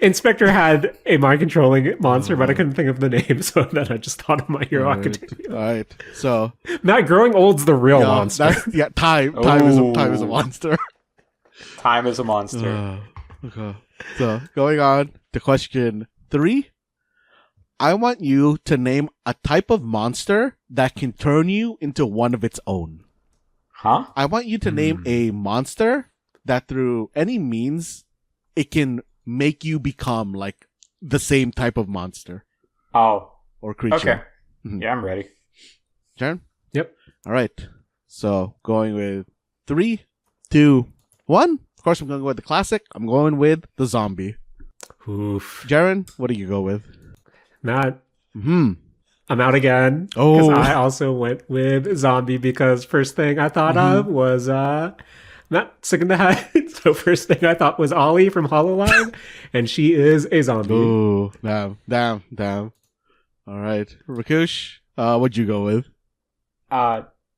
Inspector had a mind controlling monster, but I couldn't think of the name, so then I just thought of My Hero Academia. All right. So Matt, growing old's the real monster. Time is a monster. Time is a monster. Okay. So going on to question 3. I want you to name a type of monster that can turn you into one of its own. Huh? I want you to name a monster that through any means it can make you become like the same type of monster Oh. or creature. Okay. Mhm. Yeah, I'm ready. Jaren? Yep. All right. So going with 3, 2, 1. Of course, I'm going to go with the classic. I'm going with the zombie. Oof. Jaren, what do you go with? Matt, Hmm. I'm out again. Oh. Because I also went with zombie because first thing I thought of was not sick in the head. So first thing I thought was Ollie from HoloLive, and she is a zombie. Ooh. Damn. All right. Rakush, what'd you go with?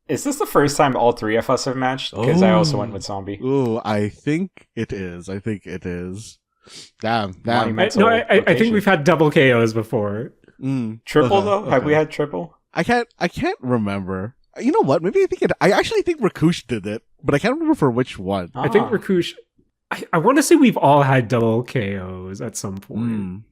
Is this the first time all three of us have matched? Because I also went with zombie. Ooh, I think it is. Damn. Monumental I think location. we've had double KOs before. Triple Okay, though? Have okay. we had triple? I can't remember. You know what? Maybe I actually think Rakush did it, but I can't remember for which one. I think Rakush. I want to say we've all had double KOs at some point.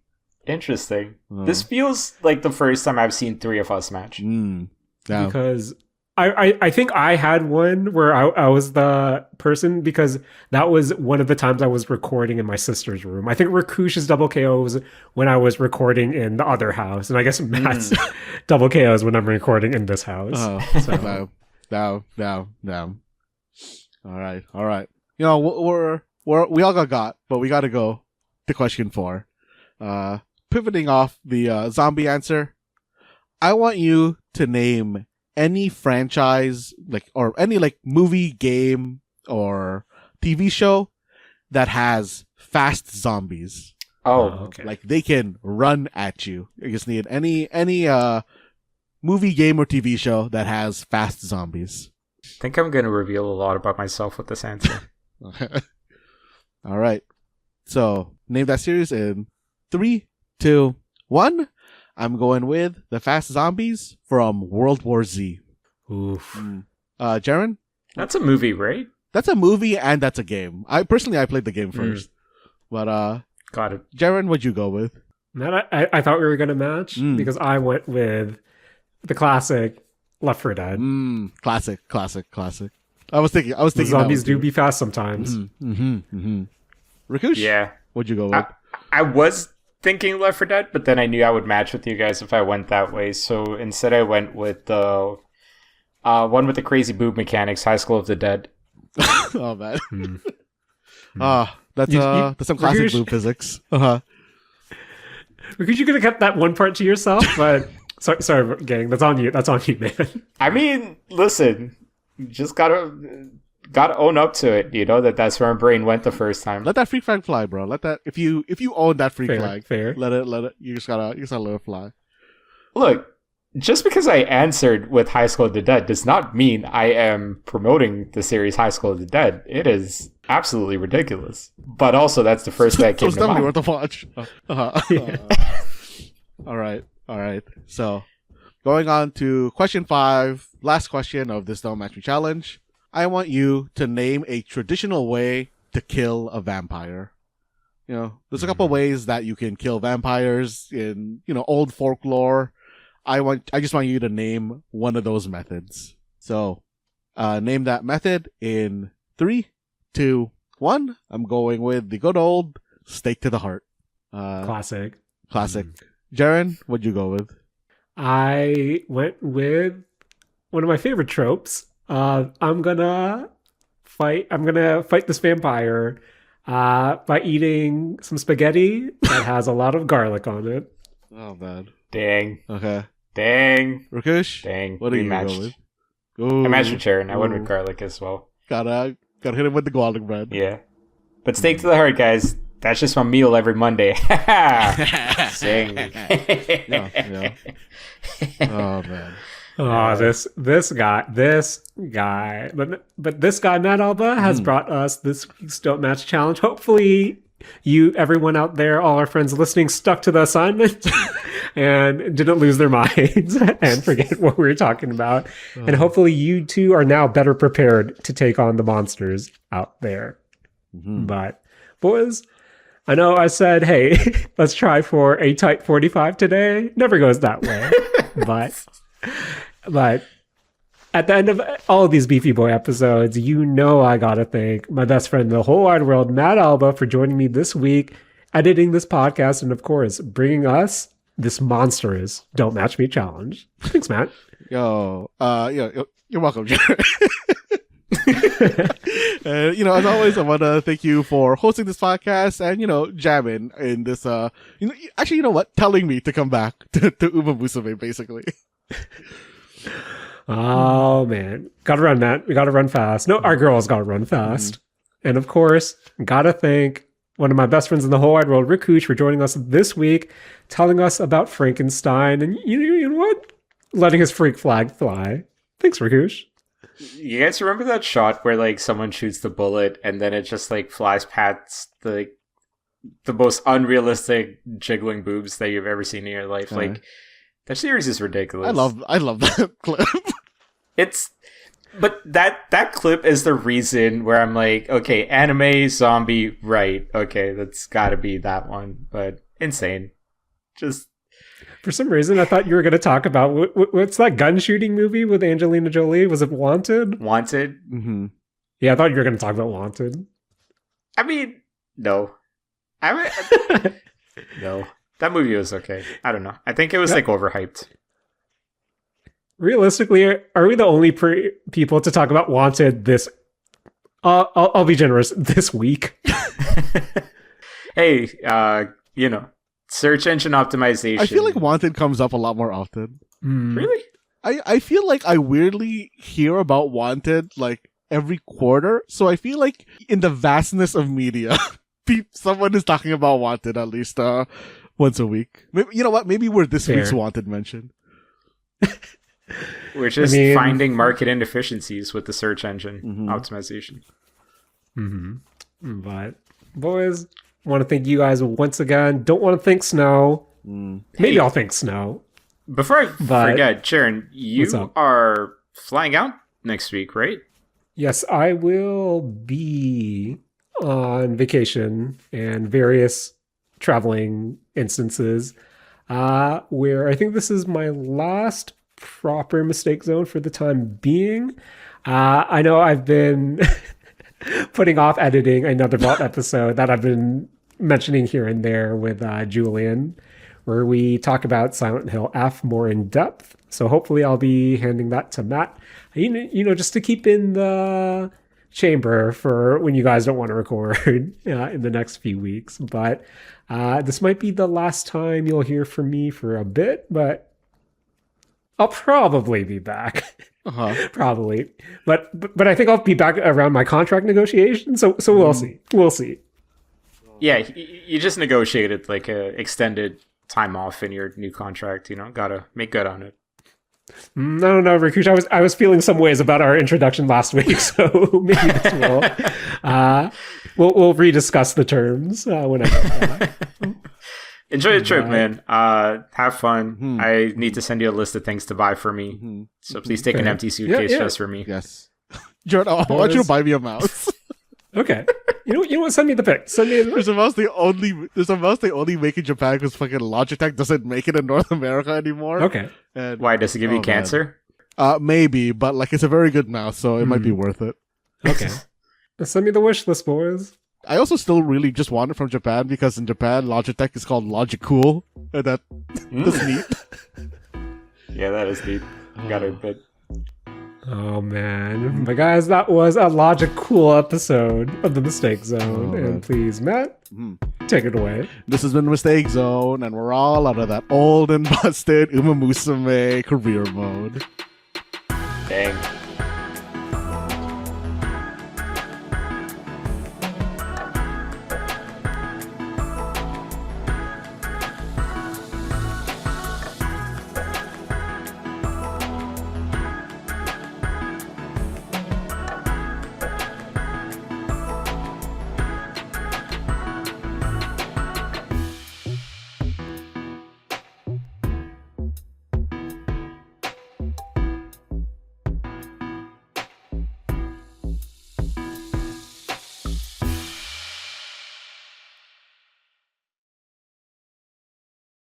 Interesting. This feels like the first time I've seen three of us match. Damn. Because I think I had one where I was the person because that was one of the times I was recording in my sister's room. I think Rakush's double KO was when I was recording in the other house, and I guess Matt's double KO is when I'm recording in this house. So. Down. All right. You know, we all got, but we got to go to question 4. Pivoting off the zombie answer, I want you to name any franchise, or any movie, game, or TV show that has fast zombies. Oh, okay. Like they can run at you. You just need any movie, game, or TV show that has fast zombies. I think I'm going to reveal a lot about myself with this answer. All right. So name that series in 3, 2, 1. I'm going with the fast zombies from World War Z. Oof. Jaren? That's a movie, right? That's a movie and that's a game. I played the game first. But Got it. Jaren, what'd you go with? Matt, I thought we were gonna match because I went with the classic Left 4 Dead. Classic. I was thinking The zombies that do one too. be fast sometimes. Rakush? Yeah. What'd you go with? I was thinking Left 4 Dead, but then I knew I would match with you guys if I went that way. So instead I went with the one with the crazy boob mechanics, High School of the Dead. Oh man. You- That's some classic Rakush- blue physics. Uh-huh. Because you could have kept that one part to yourself, but sorry, gang. That's on you. That's on you, man. I mean, listen, you just gotta own up to it. You know that's where my brain went the first time. Let that freak flag fly, bro. Let that if you own that freak flag, Fair. let it. You just gotta let it fly. Look, just because I answered with High School of the Dead does not mean I am promoting the series High School of the Dead. It is absolutely ridiculous. But also, that's the first thing that So came it's to definitely mind. worth a watch. All right. So, going on to question 5, last question of this Don't Match Me challenge. I want you to name a traditional way to kill a vampire. You know, there's a couple ways that you can kill vampires in, old folklore. I just want you to name one of those methods. So, name that method in 3, 2, 1. I'm going with the good old stake to the heart. Classic. Jaren, what'd you go with? I went with one of my favorite tropes. I'm gonna fight this vampire by eating some spaghetti that has a lot of garlic on it. Oh man. Dang. Okay. Dang. Rakush, Dang. what do We you matched. go with? I matched with Jaren. I went Ooh. with garlic as well. Gotta hit him with the garlic bread. Yeah. But steak to the heart, guys. That's just my meal every Monday. Sing. Yeah. Oh man. Oh, this guy, but this guy, Matt Alba, has brought us this week's Don't Match challenge. Hopefully, you, everyone out there, all our friends listening, stuck to the assignment and didn't lose their minds and forget what we were talking about. And hopefully, you two are now better prepared to take on the monsters out there. But boys, I know I said, hey, let's try for a tight 45 today. Never goes that way, but at the end of all of these Beefy Boy episodes, you know I gotta thank my best friend in the whole wide world, Matt Alba, for joining me this week, editing this podcast, and of course, bringing us this monstrous Don't Match Me challenge. Thanks, Matt. You're welcome, Jared. As always, I want to thank you for hosting this podcast and, jamming in this, actually, you know what? Telling me to come back to Umamusume, basically. Oh, man. Gotta run, Matt. We gotta run fast. No, our girls gotta run fast. And of course, gotta thank one of my best friends in the whole wide world, Rakush, for joining us this week, telling us about Frankenstein, and you know what? Letting his freak flag fly. Thanks, Rakush. You guys remember that shot where like someone shoots the bullet and then it just like flies past the most unrealistic jiggling boobs that you've ever seen in your life? Like, that series is ridiculous. I love that clip. But that clip is the reason where I'm like, okay, anime zombie, right? Okay, that's got to be that one. But insane. Just for some reason, I thought you were going to talk about what's that gun shooting movie with Angelina Jolie? Was it Wanted? Wanted. Mm-hmm. Yeah, I thought you were going to talk about Wanted. I mean, no. No. That movie was okay. I don't know. I think it was like overhyped. Realistically, are we the only people to talk about Wanted this? I'll be generous. This week. Hey, search engine optimization. I feel like Wanted comes up a lot more often. Really? I feel like I weirdly hear about Wanted like every quarter. So I feel like in the vastness of media, someone is talking about Wanted at least once a week. Maybe, you know what? Maybe we're this week's Wanted mention. We're just finding market inefficiencies with the search engine optimization. But boys, want to thank you guys once again. Don't want to thank Snow. Maybe I'll thank Snow. Before I forget, Jaren, you are flying out next week, right? Yes, I will be on vacation and various traveling instances where I think this is my last proper mistake zone for the time being. I know I've been putting off editing another Vault episode that I've been mentioning here and there with Julian, where we talk about Silent Hill F more in depth. So hopefully I'll be handing that to Matt, just to keep in the chamber for when you guys don't want to record in the next few weeks. But this might be the last time you'll hear from me for a bit, but I'll probably be back. Probably. But I think I'll be back around my contract negotiation. So we'll see. We'll see. Yeah, you just negotiated like a extended time off in your new contract. Gotta make good on it. No, Rakush. I was feeling some ways about our introduction last week, so maybe this we'll rediscuss the terms when I get back. Enjoy the trip, man. Have fun. I need to send you a list of things to buy for me. So please take an empty suitcase just for me. Yes. Jared, I want you to buy me a mouse. Okay. You know what? Send me the pic. There's a mouse they only make in Japan because fucking Logitech doesn't make it in North America anymore. Okay. And, why, does it give you cancer? Maybe, but like it's a very good mouse, so it might be worth it. Okay. Send me the wish list, boys. I also still really just want it from Japan because in Japan, Logitech is called Logicool. And that's neat. Yeah, that is neat. Got it, but Oh man, but guys, that was a logical episode of the Mistake Zone. And please, Matt, take it away. This has been the Mistake Zone, and we're all out of that old and busted Umamusume career mode. dang.